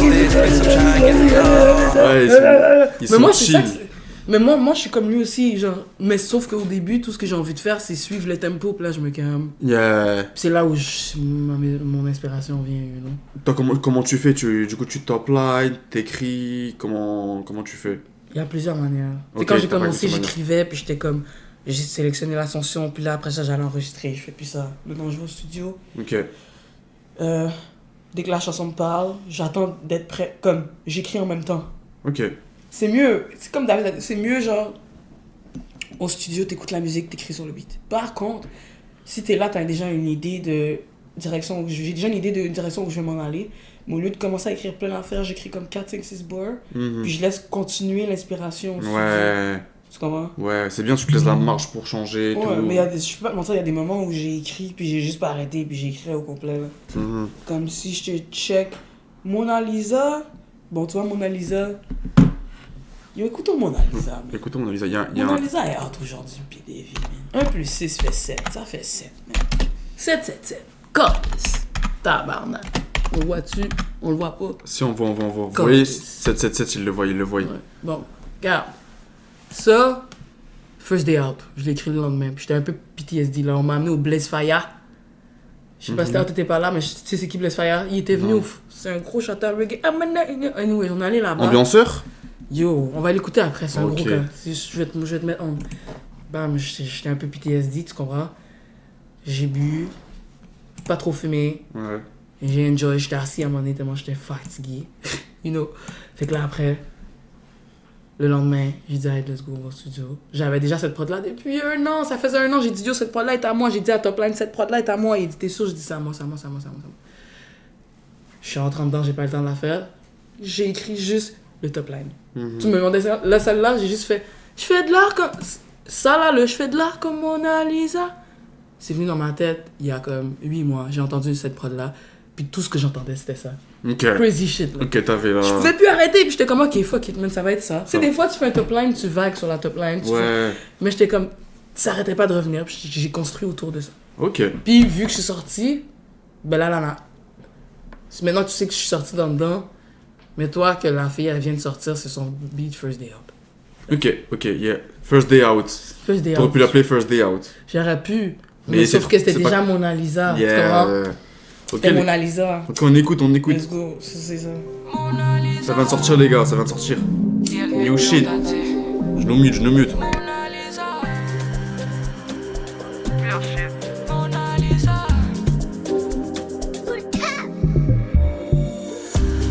ils mais sont moi, c'est ça chill. Mais moi, je suis comme lui aussi, genre. Mais sauf qu'au début, tout ce que j'ai envie de faire, c'est suivre le tempo, puis là, je me calme. Yeah. C'est là où mon inspiration vient, you know. Toi, comment tu fais? Du coup, tu top line, t'écris, comment tu fais? Il y a plusieurs manières. Ok, Quand j'ai t'as pas commencé, plusieurs j'écrivais, puis j'étais comme. J'ai sélectionné la chanson, puis là, après ça, j'allais enregistrer. Je fais plus ça. Maintenant, je vais au studio. Ok. Dès que la chanson me parle, j'attends d'être prêt. Comme, j'écris en même temps. Ok. C'est mieux. C'est comme David a dit, c'est mieux, genre. Au studio, t'écoutes la musique, t'écris sur le beat. Par contre, si t'es là, t'as déjà une idée de direction. J'ai déjà une idée de direction où je vais m'en aller. Mais au lieu de commencer à écrire plein d'affaires, j'écris comme 4, 5, 6 bars. Puis je laisse continuer l'inspiration. Ouais. Tu comprends? Ouais, c'est bien, tu te laisses la marge pour changer et Ouais, tout. mais je peux pas te mentir, il y a des moments où j'ai écrit, puis j'ai juste pas arrêté, puis j'ai écrit au complet. Là. Comme si je te check Mona Lisa. Bon, tu vois, Mona Lisa. Yo, écoutons Mona Lisa. Man. Écoutons Mona Lisa. Mona Lisa est out aujourd'hui, puis des vies, man. 1 plus 6 fait 7, ça fait 7, man. 7, 7, 7. Calice. Tabarnak. On le voit-tu? On le voit pas? Si on voit. Vous voyez, 777, il le voit. Ouais. Bon, regarde. Ça, First Day Out. Je l'ai écrit le lendemain. Puis j'étais un peu PTSD là. On m'a amené au Blaze Fire. Je sais pas si t'étais pas là, mais tu sais c'est qui Blaze Fire? Il était venu. C'est un gros chanteur reggae. Anyway, on est allé là-bas. Ambianceur? Yo, on va l'écouter après. C'est un Ok. gros cas. Je vais te mettre en. Bam, j'étais un peu PTSD, tu comprends? J'ai bu. Pas trop fumé. Ouais. Et j'ai enjoy. J'étais assis à mon nez tellement j'étais fatigué. You know? Fait que là après. Le lendemain, j'ai dit, hey, let's go au studio. J'avais déjà cette prod-là depuis 1 an. Ça faisait 1 an. J'ai dit, yo, cette prod-là est à moi. J'ai dit à Top Line, cette prod-là est à moi. Il dit, t'es sûr? J'ai dit, c'est à moi. Je suis rentré dedans, j'ai pas eu le temps de la faire. J'ai écrit juste le Top Line. Tu me demandais ça. Là, celle-là, j'ai juste fait, je fais de l'art comme. Ça là, je fais de l'art comme Mona Lisa. C'est venu dans ma tête il y a comme 8 mois. J'ai entendu cette prod-là. Puis tout ce que j'entendais, c'était ça. Ok. Crazy shit, là. Ok, t'avais là. Je pouvais plus arrêter, puis j'étais comme, ok, fuck it, man, ça va être ça. Tu sais, des fois, tu fais un top line, tu vagues sur la top line. Ouais. Mais j'étais comme, ça arrêtait pas de revenir, puis j'ai construit autour de ça. Ok. Puis, vu que je suis sortie, ben là. Maintenant, tu sais que je suis sortie dedans, mais toi, que la fille, elle vient de sortir, c'est son beat First Day Out. Ok, yeah. First Day Out. First Day T'aurais Out. pu l'appeler First Day Out. J'aurais pu, Mais mais c'est sauf que c'était c'est déjà pas- Mona Lisa. Tu Yeah. comprends? Ok, C'était Mona Lisa. ok, on écoute. Let's go, c'est ça. Ça vient de sortir, les gars, ça vient de sortir. New shit. Je nous mute.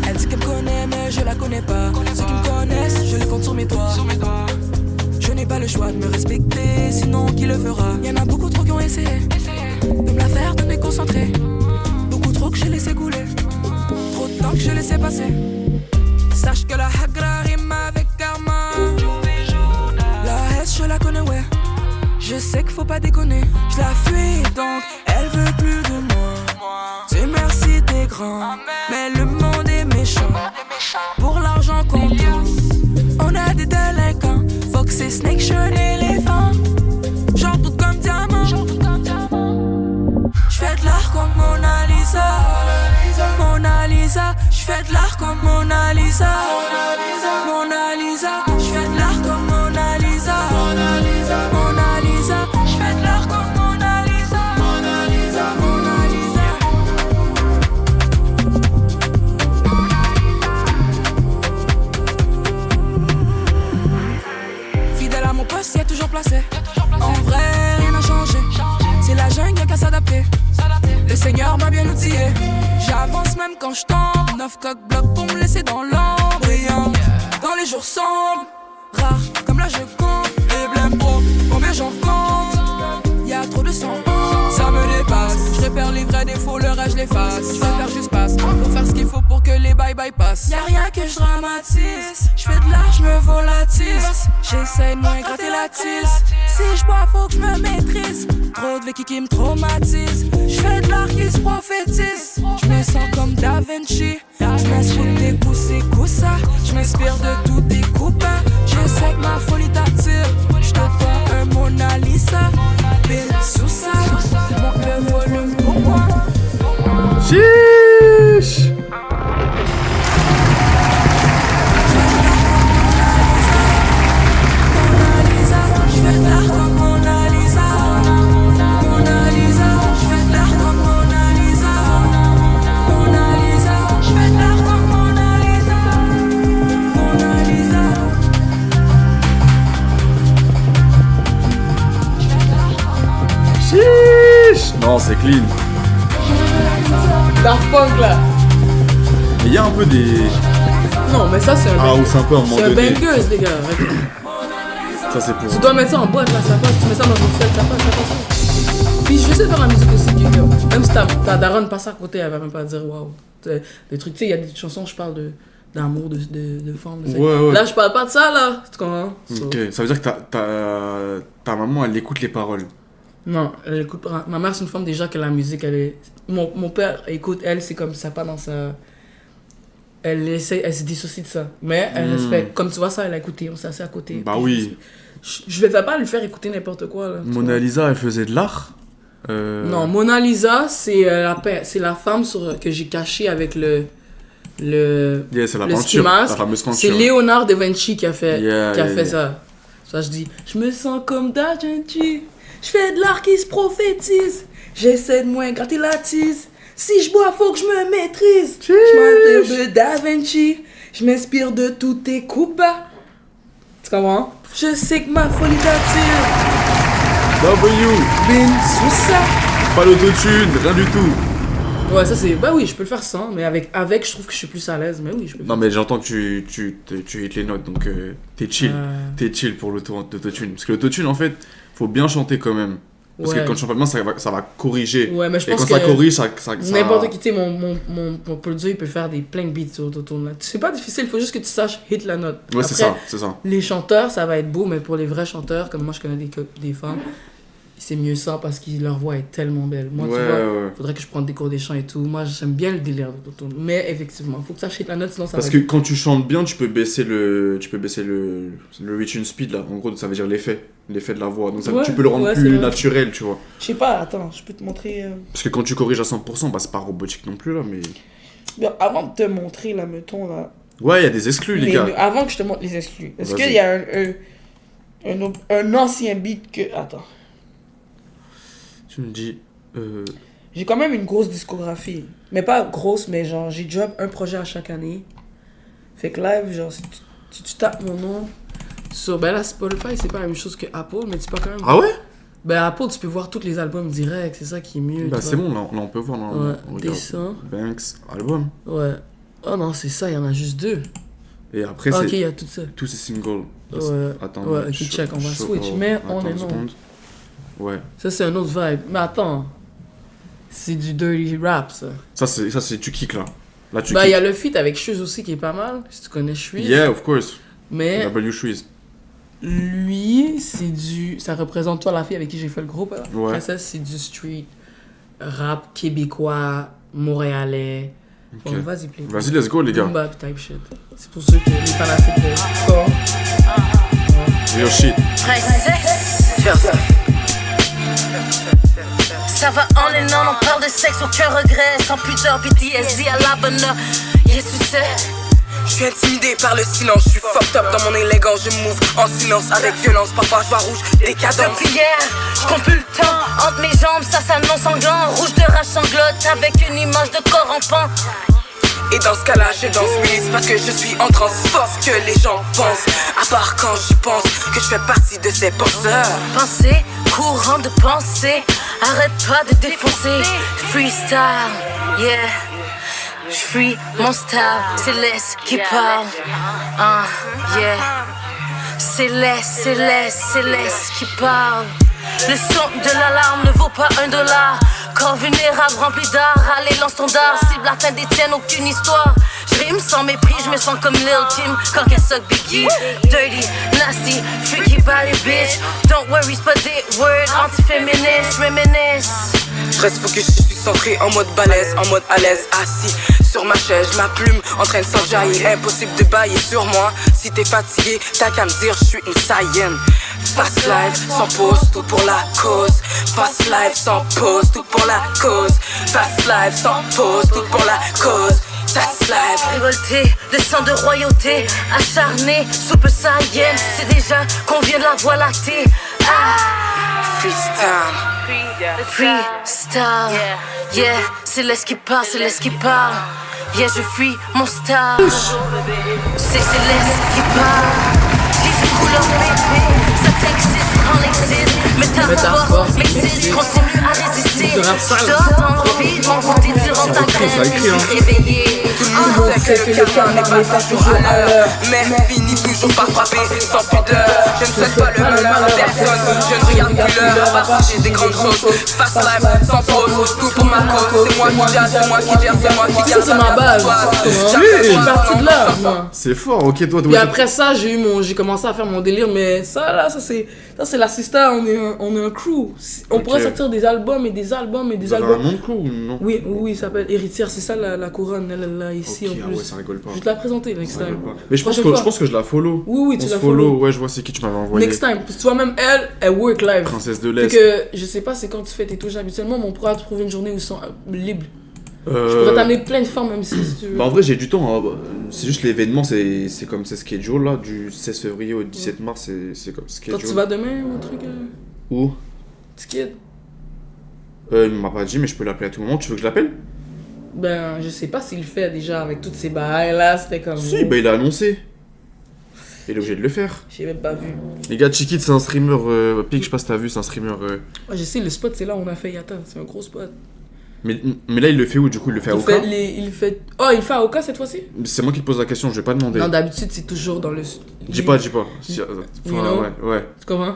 Elle dit qu'elle me connaît mais je la connais pas. Ceux qui me connaissent, je les compte sur mes doigts. Je n'ai pas le choix de me respecter, sinon qui le fera? Y'en a beaucoup trop qui ont essayé de me la faire, de me déconcentrer. Beaucoup trop que j'ai laissé couler, trop de temps que je laissé passer. Sache que la hagra rime avec karma. La S je la connais, ouais. Je sais qu'il faut pas déconner. Je la fuis donc elle veut plus de moi. Dieu merci t'es grand, mais le monde est méchant. Pour l'argent qu'on tourne, on a des délinquants. Fox et Snake, je suis un éléphant. Genre tout comme diamant. J'fais de l'art comme Mona Lisa. Mona Lisa. J'fais de l'art comme Mona Lisa. Mona Lisa. J'fais de l'art comme Mona Lisa. Mona Lisa. J'fais de l'art comme Mona Lisa. Mona Lisa. Fidèle à mon poste, y'a toujours placé. En vrai, rien n'a changé. C'est la jungle, y'a qu'à s'adapter. Le Seigneur m'a bien outillé. J'avance même quand je tombe. 9 coques blocs pour me laisser dans l'ombre. Brillant dans les jours sombres. Rare comme là je compte. Et blême pro, combien j'en compte? Y'a trop de sang, ça me dépasse. Je repère les vrais défauts, le reste je l'efface. Je vais faire juste passe, faut faire ce qu'il faut pour que les bye-bye passent. Y'a rien que je dramatise. Je fais de l'art, je me volatise. J'essaie de moins gratter la tisse. Si je bois, faut que je me maîtrise. Trop de vécu qui me traumatise. Je fais de l'art qui se prophétise. Je me sens comme Da Vinci. Je m'inspire des coups et coups ça. Je m'inspire de tous tes coupes. Je sais que ma folie t'attire. Je te dois un Mona Lisa. Bill sous ça. Monte le volume pour moi. Chiche. c'est clean. Daft Punk là. Il y a un peu des. Non, mais ça c'est un. Ah, ou c'est un peu un moment C'est un donné. bangers, les gars. Ça, c'est pour. Tu dois mettre ça en boîte là, ça passe. Tu mets ça dans ton set, ça passe. Puis je vais essayer de faire la musique aussi, Kiko. Même si ta daronne passe à côté, elle va même pas dire waouh. Des trucs, tu sais, il y a des chansons, je parle d'amour, de femme. Ouais. Là, je parle pas de ça là. Tu comprends? Ok, ça veut dire que ta maman, elle écoute les paroles. Non, elle écoute pas. Ma mère, c'est une femme déjà que la musique, elle est. Mon père écoute, elle, c'est comme ça, pas dans sa. Elle se dissocie de ça. Mais elle respecte. Comme tu vois, ça, elle a écouté, on s'est assis à côté. Bah oui. Je vais pas lui faire écouter n'importe quoi là. Mona Lisa, elle faisait de l'art. Non, Mona Lisa, c'est la femme que j'ai cachée avec le c'est la peinture, ski-mask. la fameuse peinture. C'est Léonard da Vinci qui a fait, Yeah. ça. Ça, je dis, je me sens comme Da Vinci. Je fais de l'art qui se prophétise. J'essaie de moins gratter la tise. Si je bois, faut que je me maîtrise. Je m'inspire de Da Vinci. Je m'inspire de tous tes coups bas. Tu comprends? Je sais que ma folie t'attire. Bin Sous ça. Pas l'autotune, rien du tout. Ouais, ça c'est. Bah oui, je peux le faire sans, mais avec je trouve que je suis plus à l'aise. Mais oui, je peux le faire. Non, mais j'entends que tu hits les notes, donc t'es chill. T'es chill pour l'autotune. Parce que l'autotune, en fait, faut bien chanter quand même. Parce que quand tu chantes pas bien, ça va corriger. Ouais, mais je Et pense quand que ça corrige, ça... n'importe qui, tu sais, mon producer, il peut faire plein de beats sur l'autotune là. C'est pas difficile, il faut juste que tu saches hit la note. Ouais, Après, c'est ça. Les chanteurs, ça va être beau, mais pour les vrais chanteurs, comme moi je connais des femmes, c'est mieux ça parce que leur voix est tellement belle. Moi, tu vois, faudrait que je prenne des cours des chants et tout. Moi, j'aime bien le délire de l'autotune. Mais effectivement, faut que ça hit la note, sinon ça Parce va que quand tu chantes bien, tu peux baisser le reach and speed là. En gros, ça veut dire l'effet de la voix. Donc ça, tu peux le rendre plus naturel, tu vois. Je sais pas, attends, je peux te montrer. Parce que quand tu corriges à 100%, bah c'est pas robotique non plus là, mais. Bien, avant de te montrer là, mettons là. Ouais, il y a des exclus, les gars. Avant que je te montre les exclus, est-ce Vas-y. qu'il y a un ancien beat que. Attends. Tu me dis. J'ai quand même une grosse discographie. Mais pas grosse, mais genre, j'ai drop un projet à chaque année. Fait que live, genre, si tu tapes mon nom sur. Ben là, Spotify, c'est pas la même chose que Apple, mais tu peux quand même. Ah ouais? Ben Apple, tu peux voir tous les albums direct, c'est ça qui est mieux. Bah c'est bon, là on peut voir. Ouais, on descend. Banks, album. Ouais. Oh non, c'est ça, il y en a juste 2. Et après, Ok, c'est il y a tout ça. tous ces singles. Ouais. Attends, Ouais, ok, check, on va switch. Mais on est non. Ouais. Ça, c'est un autre vibe. Mais attends. C'est du dirty rap, ça. Ça, c'est tu kicks là. Là, tu Bah, il y kicks. a le feat avec Shoes aussi qui est pas mal. Si tu connais Shoes. Yeah, of course. Mais W Shreeze. lui, c'est du. Ça représente toi, la fille avec qui j'ai fait le groupe. Là. Ouais. Après ça, c'est du street rap québécois, montréalais. Ok. Bon, vas-y, play. Vas-y, let's go, les gars. Boom bap type shit. C'est pour ceux qui les fanatiques de sport. Real shit. Ça va en et non, on parle de sexe, aucun regret, sans pudeur, PTSD à la bonne heure. Yes, tu sais. Je suis intimidé par le silence, je suis fucked up dans mon élégance, je move en silence avec violence, parfois je vois rouge, décadence. Depuis hier, je compte plus le temps, entre mes jambes, ça s'annonce sanglant, rouge de rage sanglote avec une image de corps en pan. Et dans ce cas-là, je danse Willis parce que je suis en transe, force que les gens pensent. À part quand j'y pense, que je fais partie de ces penseurs. Pensée, courant de pensée, arrête pas de défoncer. Freestyle, yeah. J'free mon style, c'est laisse qui parle. Yeah. C'est laisse qui parle. Le son de l'alarme ne vaut pas $1. Corps vulnérable rempli d'art, allez lance ton dard. Cible atteinte des tiennes, aucune histoire. J'rime sans mépris, j'me sens comme Lil Kim quand elle suck Biggie. Dirty, nasty, freaky body bitch. Don't worry, c'est pas des words anti-féministes, reminisce. Je reste focus, je suis centré en mode balèze, en mode à l'aise, assis sur ma chaise, ma plume en train de s'enjailler. Impossible de bailler sur moi. Si t'es fatigué, t'as qu'à me dire, je suis une saïenne. Fast life, sans pause, tout pour la cause. Fast life, sans pause, tout pour la cause. Fast life, sans pause, tout pour la cause. Fast life. Révolté, de sang de royauté, acharné, soupe saïenne. C'est déjà qu'on vient de la voie lactée. Freestyle, yeah, c'est laisse qui parle, c'est laisse qui parle. Yeah, je free mon style. C'est laisse qui parle. J'ai des couleurs bébé, ça t'excite, prends l'excite. Métaphore, m'excite, je continue à résister. Je t'entends envie de m'envoûter durant ta graine. Réveillé. Tout le monde sait que le karma n'est pas toujours à l'heure, mais finit toujours par frapper sans pudeur. Je ne souhaite pas le malheur à personne, je ne regarde plus l'heure. Partager des grandes choses, fast life, sans pause, tout pour ma cause. C'est moi qui gère, c'est moi qui gère, c'est moi qui garde. Ça c'est ma base. Je suis partie de là, moi. C'est fort, ok, toi. Puis après ça, j'ai commencé à faire mon délire, mais ça c'est la sister, on est un crew. On pourrait sortir des albums et des albums et des albums. Un nom de crew ou non? Oui, il s'appelle Héritière, c'est ça la couronne, elle là ici okay, en plus. Ouais, ça rigole pas. Je vais te la présenter next time. Mais je pense que je la follow. Oui, tu la follow. Ouais, je vois c'est qui tu m'avais envoyé. Next time, parce que tu vois même elle work live. Princesse de l'Est. Fait que je sais pas c'est quand tu fais tes touches habituellement, mais on pourra trouver une journée où ils sont libres. Je pourrais t'amener plein de femmes même si tu veux. Bah en vrai j'ai du temps, hein. C'est juste l'événement, c'est comme c'est schedule là, du 16 février au 17 mars, c'est comme schedule. Quand tu vas demain ou un truc Où? Skid. Il m'a pas dit mais je peux l'appeler à tout moment, tu veux que je l'appelle? Ben je sais pas s'il le fait déjà avec toutes ces bails là, c'était comme... Si, bah il a annoncé. Il est obligé de le faire. J'ai même pas vu. Les gars, Chiquit c'est un streamer, Pic, je sais pas si t'as vu, c'est un streamer... Ouais, je sais, le spot c'est là où on a fait Yata, c'est un gros spot. Mais là il le fait où du coup? Il le fait à Oka? Il fait à Oka cette fois-ci? C'est moi qui te pose la question, je vais pas demander. Non, d'habitude c'est toujours dans le... Dis pas. Si, ouais. Comment?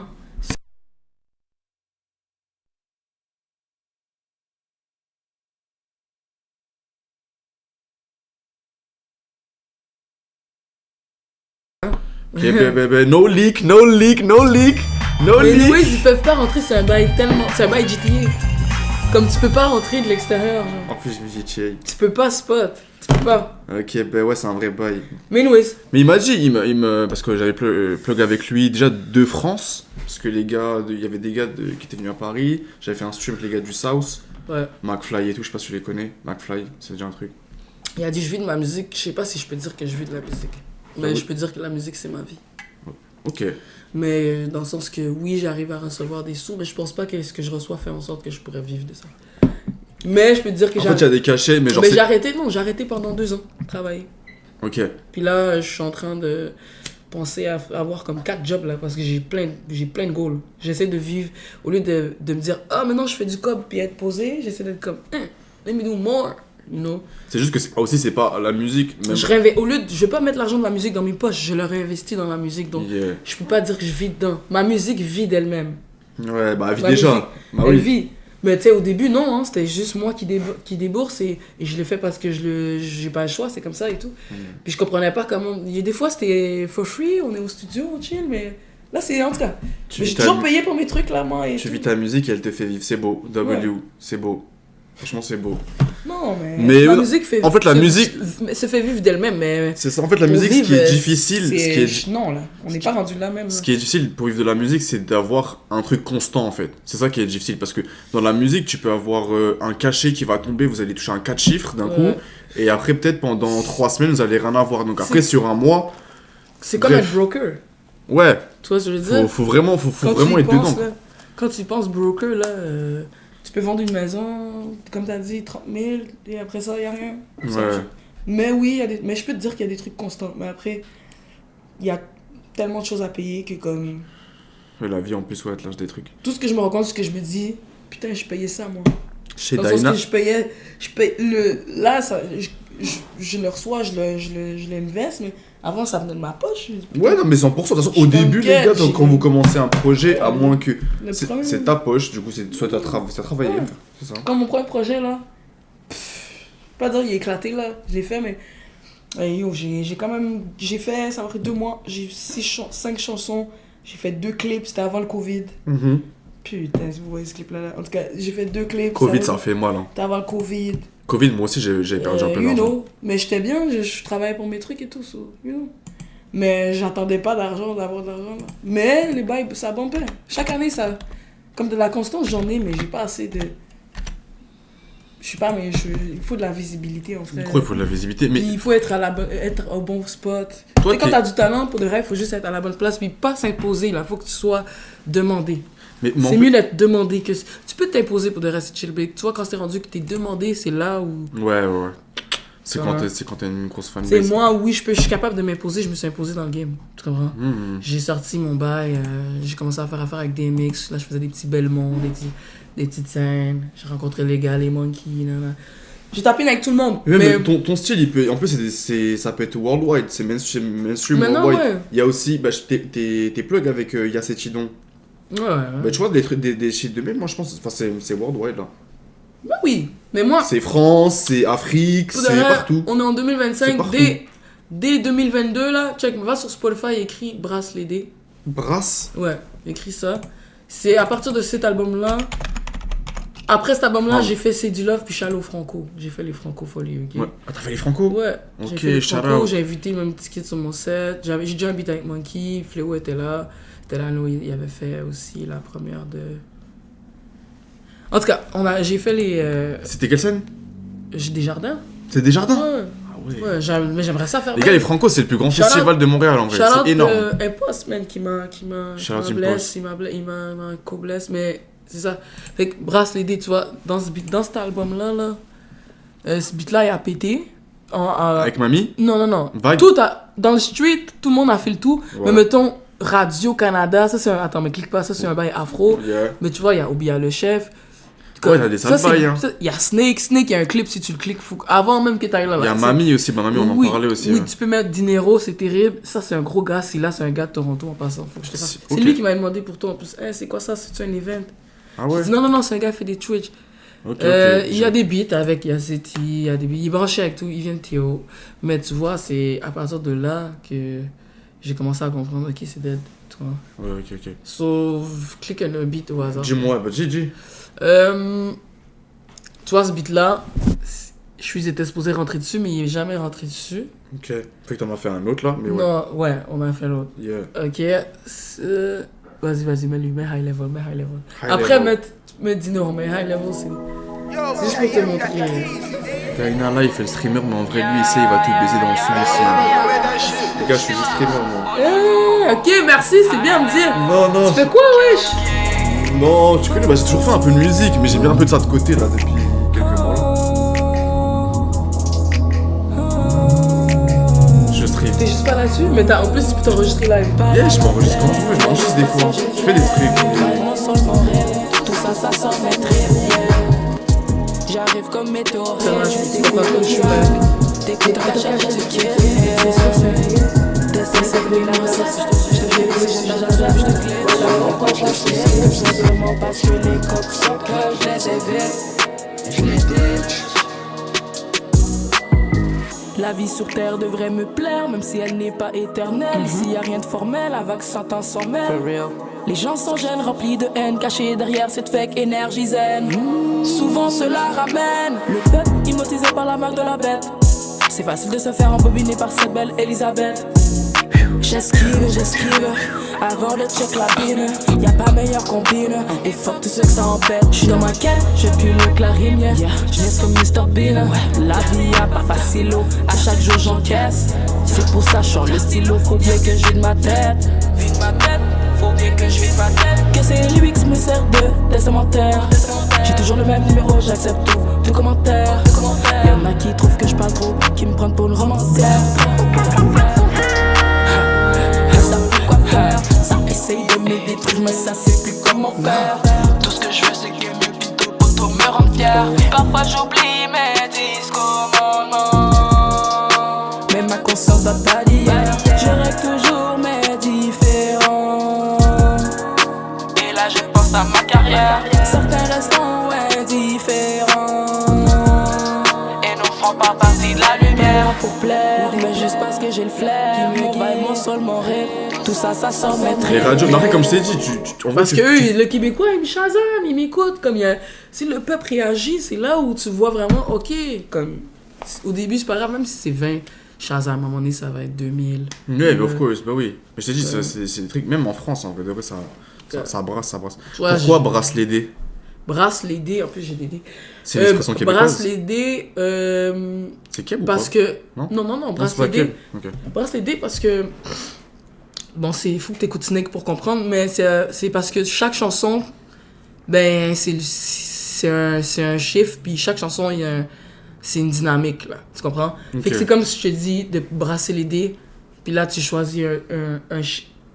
Ok, no leak. Mais Louis, ils peuvent pas rentrer, c'est un bail GTA. Comme tu peux pas rentrer de l'extérieur. Genre. En plus, je me dis, Tu peux pas spot. Tu peux pas. Ok, ouais, c'est un vrai bail. Mais Louis. Mais il m'a dit, parce que j'avais plug avec lui déjà de France, parce que les gars, il y avait des gars qui étaient venus à Paris, j'avais fait un stream avec les gars du South, ouais. McFly et tout, je sais pas si tu les connais, McFly, c'est déjà un truc. Il a dit, je vis de ma musique, je sais pas si je peux dire que je vis de la musique, mais je peux dire que la musique c'est ma vie. Ok. Mais dans le sens que oui, j'arrive à recevoir des sous, mais je pense pas que ce que je reçois fait en sorte que je pourrais vivre de ça. Mais je peux te dire que en fait, il y a des cachets, mais genre. Mais j'ai arrêté pendant 2 ans de travailler. Ok. Puis là, je suis en train de penser à avoir comme 4 jobs là, parce que j'ai plein de goals. J'essaie de vivre, au lieu de me dire, maintenant je fais du cob puis être posé, j'essaie d'être comme, let me do more. You know? C'est juste que c'est pas la musique. Même... Je vais pas mettre l'argent de la musique dans mes poches, je le réinvestis dans la musique, donc je peux pas dire que je vis dedans. Ma musique vit d'elle-même. Ouais, bah elle vit déjà. Elle vit. Mais tu sais, au début, non, hein, c'était juste moi qui débourse et je l'ai fait parce que j'ai pas le choix, c'est comme ça et tout. Puis je comprenais pas comment. Des fois, c'était for free, on est au studio, on chill, mais là, c'est en tout cas. J'ai toujours payé pour mes trucs là, moi. Tu vis ta musique et elle te fait vivre, c'est beau. C'est beau. Franchement, c'est beau. Non, mais la musique fait... En fait, la musique... se fait vivre d'elle-même, mais... C'est ça, en fait, la musique, ce qui est difficile... Non, là, on n'est pas rendu là même. Là. Ce qui est difficile pour vivre de la musique, c'est d'avoir un truc constant, en fait. C'est ça qui est difficile, parce que dans la musique, tu peux avoir un cachet qui va tomber, vous allez toucher un 4 chiffres d'un coup, et après, peut-être, pendant 3 semaines, vous allez rien avoir. Donc après, sur un mois... C'est comme être broker. Ouais. Tu vois ce que je veux dire? Faut vraiment être dedans. Là, quand tu penses broker, là... Tu peux vendre une maison, comme tu as dit, 30 000, et après ça, il n'y a rien. Ouais. Mais oui, mais je peux te dire qu'il y a des trucs constants. Mais après, il y a tellement de choses à payer que comme... La vie, en plus, ouais, te lâche des trucs. Tout ce que je me rends compte, c'est que je me dis, putain, je payais ça, moi. Chez Dans Dyna... le sens que je paye là, ça, je le reçois, je l'investe, mais avant, ça venait de ma poche. Ouais, non, mais 100%. De toute façon, au début, les gars, quand vous commencez un projet, à moins que... C'est ta poche, du coup, c'est soit t'as travaillé, c'est ça. Comme mon premier projet, là, pas dire il est éclaté, là, je l'ai fait, mais... j'ai quand même... J'ai fait, ça m'a pris 2 mois, j'ai 5 chansons, j'ai fait 2 clips, c'était avant le Covid. Putain, si vous voyez ce clip-là, en tout cas, j'ai fait 2 clips. Covid, ça fait mal, hein. C'était avant le Covid. Covid, moi aussi, j'ai perdu un peu d'argent. Mais j'étais bien, je travaillais pour mes trucs et tout, so, mais j'attendais pas d'avoir de l'argent. Là. Mais les bails, ça bombait. Chaque année, ça... Comme de la constance, j'en ai, mais j'ai pas assez de... Je sais pas, mais il faut de la visibilité, en fait. Pourquoi il faut de la visibilité? Mais... Puis il faut être au bon spot. Toi, quand t'as du talent, pour de vrai, il faut juste être à la bonne place, puis pas s'imposer, là. Faut que tu sois demandé. C'est mieux d'être demandé que... Tu peux t'imposer pour de rester chill, mais tu vois, quand c'est rendu que t'es demandé, c'est là où... Ouais. C'est quand t'as une grosse fanbase. C'est moi, oui, je suis capable de m'imposer, je me suis imposé dans le game. Tu comprends? J'ai sorti mon bail, j'ai commencé à faire affaire avec DMX. Là, je faisais des petits Belmont, des petites scènes. J'ai rencontré les gars, les Monkeys. J'ai tapé avec tout le monde. Mais ton style, il peut, en plus, ça peut être worldwide, c'est mainstream worldwide. Ouais. Il y a aussi tes plugs avec Yassé Chidon. Ouais. Bah, tu vois, des shit de même, moi je pense, c'est worldwide là. Bah oui, mais moi. C'est France, c'est Afrique, c'est partout. On est en 2025, dès 2022 là, check, va sur Spotify, écris Brasse les dés. Brasse? Ouais, écris ça. C'est à partir de cet album là. Après cet album-là, j'ai fait C'est du Love puis Chalo Franco. J'ai fait les Franco-folies, ok? Ouais. Ah, t'as fait les Franco? Ouais. Ok, j'ai fait les Franco, j'ai invité même petit kid sur mon set. J'ai déjà un beat avec Monkey, Fléau était là. C'était là où il avait fait aussi la première de... En tout cas, j'ai fait les... C'était quelle scène? J'ai Desjardins. C'est Desjardins? Ouais. Ah ouais. Ouais, mais j'aimerais ça faire... Les gars, les Franco, c'est le plus grand festival de Montréal en vrai. C'est énorme. Impost, man, qui m'a blessé, il m'a co-blessé, mais... C'est ça. Fait que Brasse les dés, tu vois, dans cet album-là, ce beat-là, il a pété. Avec Mamie? Non. Vague? Dans le street, tout le monde a fait le tout. Ouais. Mais mettons, Radio-Canada, ça c'est un... Attends, mais clique pas, ça c'est un bail afro. Yeah. Mais tu vois, il y a Obia le chef. Ouais, il y a des sales bails, hein. Il y a Snake, il y a un clip, si tu le cliques, avant même que tu ailles là. Il y a Mamie aussi, Mamie, on en parlait aussi. Oui, ouais. Tu peux mettre Dinero, c'est terrible. Ça, c'est un gros gars. C'est un gars de Toronto en passant. Faut que je te fasse. C'est lui qui m'a demandé pour toi en plus. Hey, c'est quoi ça? C'est un event? Ah ouais? Dit, non, c'est un gars qui fait des Twitch. Il y a des beats avec Yasseti, il est branché avec tout, il vient de Théo. Mais tu vois, c'est à partir de là que j'ai commencé à comprendre, ok, c'est dead. Tu vois. Ouais, ok. So, clique un beat au hasard. Dis-moi, bah GG. Tu vois, ce beat-là, je était supposé rentrer dessus, mais il n'est jamais rentré dessus. Ok. Fait que t'en as fait un autre là, mais ouais. Non, ouais, on a fait l'autre. Yeah. Ok. Vas-y, mets-lui, mets high level. Après, mets Dinero, mais high level, c'est juste pour te montrer. Taina là, il fait le streamer, mais en vrai, lui, il va tout baiser dans le son aussi. Les gars, je suis juste streamer, moi. Ok, merci, c'est bien à me dire. Non. Tu fais quoi, wesh? Non, tu connais, j'ai toujours fait un peu de musique, mais j'ai mis un peu de ça de côté, là, depuis quelques mois, là. Je stream. T'es juste pas là-dessus, mais en plus, tu peux t'enregistrer live. Yeah, je m'enregistre quand tu veux, je m'enregistre des fois. Je fais des trucs. Tout ça sort mes tripes. J'arrive comme météore. Ça va, je suis pas comme je suis back. T'écoutes ta chaîne, tu kiffes. Simplement parce que les coques sont que je les évite. Je les ditch. La vie sur terre devrait me plaire, même si elle n'est pas éternelle. S'il y a rien de formel, la vague s'entend sans mêle. Les gens sont jeunes, remplis de haine, cachés derrière cette fake énergie zen. Souvent cela ramène le peuple hypnotisé par la marque de la bête. C'est facile de se faire embobiner par cette belle Elisabeth. J'esquive, avant de check la bine. Y'a pas meilleure combine, et fuck tout ce que ça empête. J'suis dans ma quête, je pue le clarine. Je laisse comme Mr Bean. La vie y'a pas facile, à chaque jour j'encaisse. C'est pour ça j'sors le stylo, faut bien que je vide ma tête. Faut bien que je vide ma tête. Que ces lyrics me servent de testamentaire. J'ai toujours le même numéro, j'accepte tout commentaire. Y'en a qui trouvent que je parle trop, qui me prennent pour une romancière. Ça essaye de me détruire, mais ça sait plus comment faire. Tout ce que je veux, c'est que mes vidéos poteaux me rendent fier. Parfois j'oublie mes 10 commandements, mais ma conscience va pas dire. Je règle toujours mes différends. Et là je pense à ma carrière. Certains resteront indifférents et ne feront pas partie de la lumière. Pour plaire, mais juste parce que j'ai le flair. Mon vibe, mon sol, mon rythme, tout ça sort mes traits. Les radios, mais après, comme je t'ai dit, parce que eux, le Québécois, ils me Shazam, ils m'écoutent. Comme si le peuple réagit, c'est là où tu vois vraiment, ok, comme au début, c'est pas grave, même si c'est 20. Shazam, à un moment donné, ça va être 2000. Ouais, of course, bah oui. Mais je t'ai dit, c'est des trucs, même en France, en fait, ça brasse. Ouais, Pourquoi brasse les dés? Brasse les dés, en plus j'ai des dés. C'est l'expression québécoise. Brasse les dés. C'est Québec ou parce pas? que. Non, brasse les dés. Okay. Brasse les dés parce que. Bon, il faut que t'écoutes Snake pour comprendre, mais c'est parce que chaque chanson, ben, c'est un chiffre, puis chaque chanson, il y a c'est une dynamique, là. Tu comprends? Ok. Fait que c'est comme si je te dis de brasser les dés, puis là, tu choisis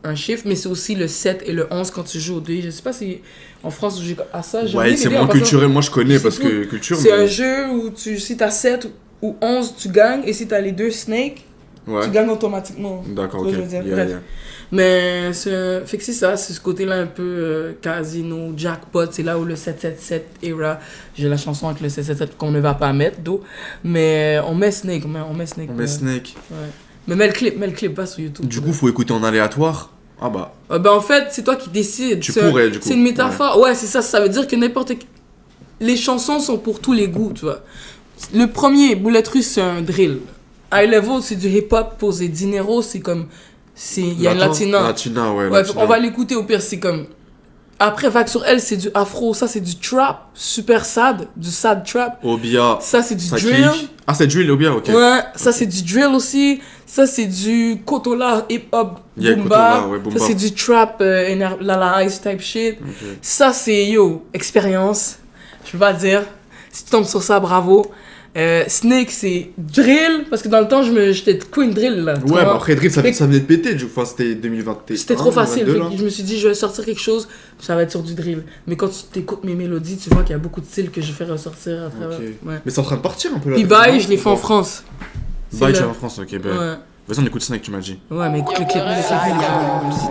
un chiffre, mais c'est aussi le 7 et le 11 quand tu joues aux dés. Je sais pas si en France, j'ai à ça. J'ai Ouais, oublié c'est les dés, moins en passant. culturel. Moi, je connais C'est parce tout. que culture. C'est mais... un jeu où si t'as 7 ou 11, tu gagnes, et si t'as les deux snakes, Ouais. tu gagnes automatiquement. D'accord, Tu ok. vois, je veux dire. Yeah, Bref. yeah. Mais fait que c'est ça, c'est ce côté-là un peu casino, jackpot, c'est là où le 777 era, j'ai la chanson avec le 777 qu'on ne va pas mettre, d'eau, mais on met Snake, on met Snake. On met Snake. Ouais. Mais mets le clip, pas sur YouTube. Du coup, faut écouter en aléatoire. Ah bah. Ben en fait, c'est toi qui décides. Tu pourrais, du coup. C'est une métaphore, ouais, c'est ça, ça veut dire que les chansons sont pour tous les goûts, tu vois. Le premier, Bullet Russe, c'est un drill. High Level, c'est du hip-hop, posé Dinero, c'est comme... Il y a une latina. Latina, ouais. Ouais, latina. on va l'écouter au pire, c'est comme... Après, Vague sur elle, c'est du afro, ça c'est du trap, super sad, du sad trap. Obia. Ça c'est du Ça drill. kick. Ah, c'est drill, Obia, ok. Ouais, ça c'est du drill aussi. Ça c'est du Kotola, hip-hop, Yeah, boom Kotola, bap. ouais, boom Ça bap. c'est du trap, la ice type shit. Ok. Ça c'est, expérience. Je peux pas dire. Si tu tombes sur ça, bravo. Snake, c'est drill, parce que dans le temps, j'étais queen drill, là. tu Ouais, vois. bah après, drill, ça Fait que venait de péter, du coup. Enfin, c'était 2021. c'était trop facile. 2022, Fait là. que je me suis dit, je vais sortir quelque chose, ça va être sur du drill. Mais quand tu t'écoutes mes mélodies, tu vois qu'il y a beaucoup de styles que je fais ressortir à travers. Ok. Ouais. Mais c'est en train de partir un peu là. Puis Bye, je l'ai fait en France. C'est Bye, là. tu es en France, ok. Bah. Ouais. Vas-y, on écoute Snake, tu m'as dit. Ouais, mais écoute le clip.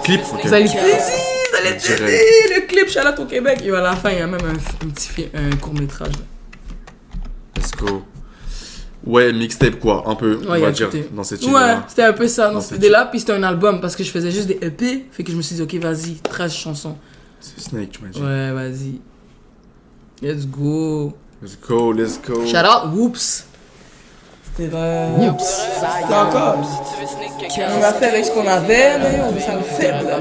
Clip, ok. Vous allez plaisir, Direct. le clip, Charlotte au Québec. Et à la fin, il y a même un court-métrage. Let's go. Ouais, mixtape quoi, un peu, on Ouais, va y a dire, écouté. dans cette Ouais, idée-là. c'était un peu ça dans Dans cette cette idée-là. Puis c'était un album parce que je faisais juste des EP. Fait que je me suis dit, ok, vas-y, 13 chansons. C'est Snake, tu m'as dit. Ouais, vas-y. Let's go. Let's go, let's go. Shout out, Whoops. C'était C'était encore. On a fait avec ce qu'on avait, mais ça le fait. Là.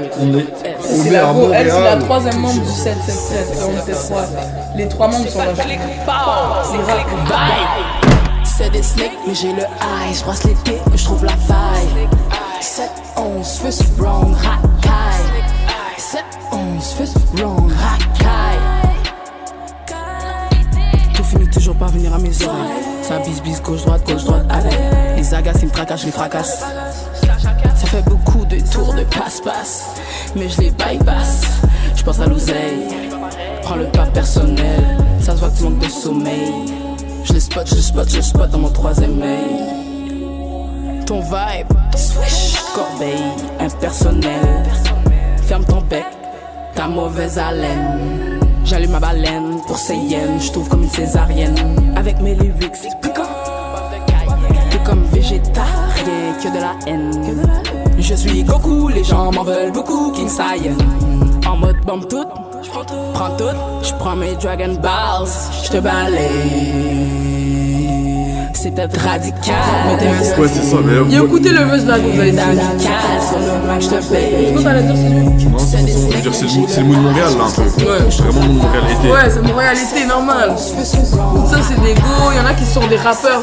C'est la go. Elle, c'est la troisième membre du 777. On était trois. Les trois membres sont là. C'est des snakes, mais j'ai le high. Je brasse l'été, mais je trouve la faille. 7-11, first round, racaille. 7-11, first round, racaille. Tout finit toujours par venir à mes oreilles. Ça bise, gauche, droite, allez. Les agaces, ils me tracassent, je les fracasse. Ça fait beaucoup de tours de passe-passe, mais je les bypass. Je pense à l'oseille, prends le pas personnel. Ça se voit que tu manques de sommeil. Je le spot dans mon troisième œil. Ton vibe, swish, corbeille, impersonnel. Ferme ton bec, ta mauvaise haleine. J'allume ma baleine pour ses yens, je trouve comme une césarienne. Avec mes lyrics, piquant. T'es comme végétarien, que de la haine. Je suis Goku, les gens m'en veulent beaucoup, King Saiyan. En mode bombe toute, prends tout, j'prends mes Dragon Balls, j'te balaye. C'est peut-être radical, mais t'es un Ouais, c'est ça, mais là, J'ai écouté le verse là que vous avez dit. radical, sur le mic, j'te paye. Pourquoi t'allais dire c'est lui? non, c'est ça, on veut dire, c'est le mood de Montréal, là, un peu. Ouais. Vraiment le mood de Montréal été. Ouais, c'est mon réalité, normal. Tout ça, c'est des go. Il y en a qui sont des rappeurs.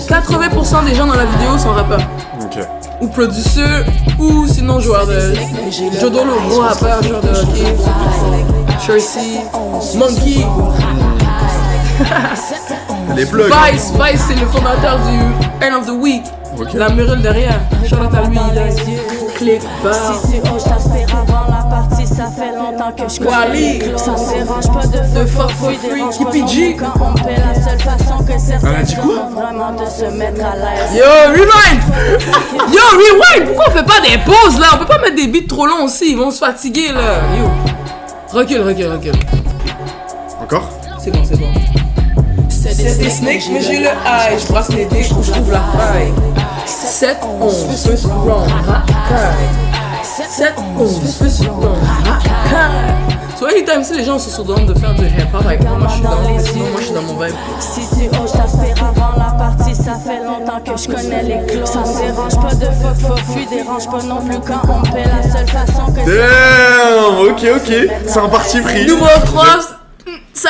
80% des gens dans la vidéo sont rappeurs. Ok. Ou producteurs, ou sinon joueurs de. Jodolo, gros rappeur, joueur de hockey. Tracy, Monkey. Les plugs. Vice, c'est le fondateur du End of the Week. Ok. La murule derrière. Shout out à lui, il a clic, bar. Si tu oses, t'aspires avant la partie, ça fait longtemps que je Wally. connais. Ça me dérange pas de fuck for free, KPG. Quand on paie la seule façon que Elle a certains dit quoi? ont vraiment de se mettre à l'aise. Yo, rewind! Yo, rewind! Pourquoi on fait pas des pauses là? On peut pas mettre des beats trop longs aussi, ils vont se fatiguer là. Yo. Recule. Encore? C'est bon. C'est des snakes, mais j'ai le high. Je brasse les dés, je trouve la faille. 7-11, first round, racaille. 7-11, first round, racaille. So anytime si les gens se sont demandés de faire du hip-hop avec moi, je suis dans mais sinon moi je suis dans mon vibe. Si tu oses, t'aspires avant la partie, ça fait longtemps que je connais les clauses. Ça me dérange pas de fuck, dérange pas non plus quand on paie la seule façon que Damn, ok. C'est un parti pris. Numéro 3, ça.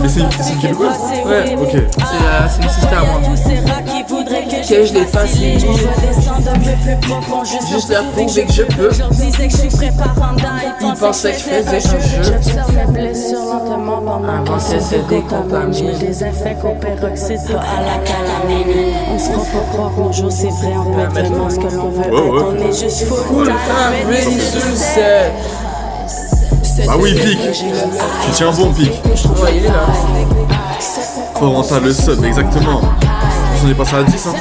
Mais c'est québécois? Ouais, Ok. c'est une sister à moi. tous ces rats qui voudraient que lesquels je l'ai passé. Juste leur prouver que je peux. Ils pensaient que je faisais un jeu. J'observe mes blessures lentement pendant Avant qu'elles se décontaminent. Je me désinfecte au peroxyde, pas à la calamine. On se fera pas croire qu'un jour c'est vrai, on peut être vraiment ce que l'on veut. On est juste full time, ready to set. Bah oui, Pic. Tu tiens bon, Pic. Ouais, il est là. Faut rentrer le sub, exactement. On est passé à 10, hein.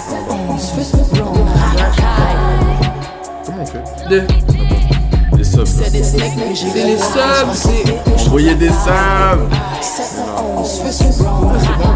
Comment on fait? 2. Les subs. C'est les subs, c'est. Envoyez des subs. C'est bon.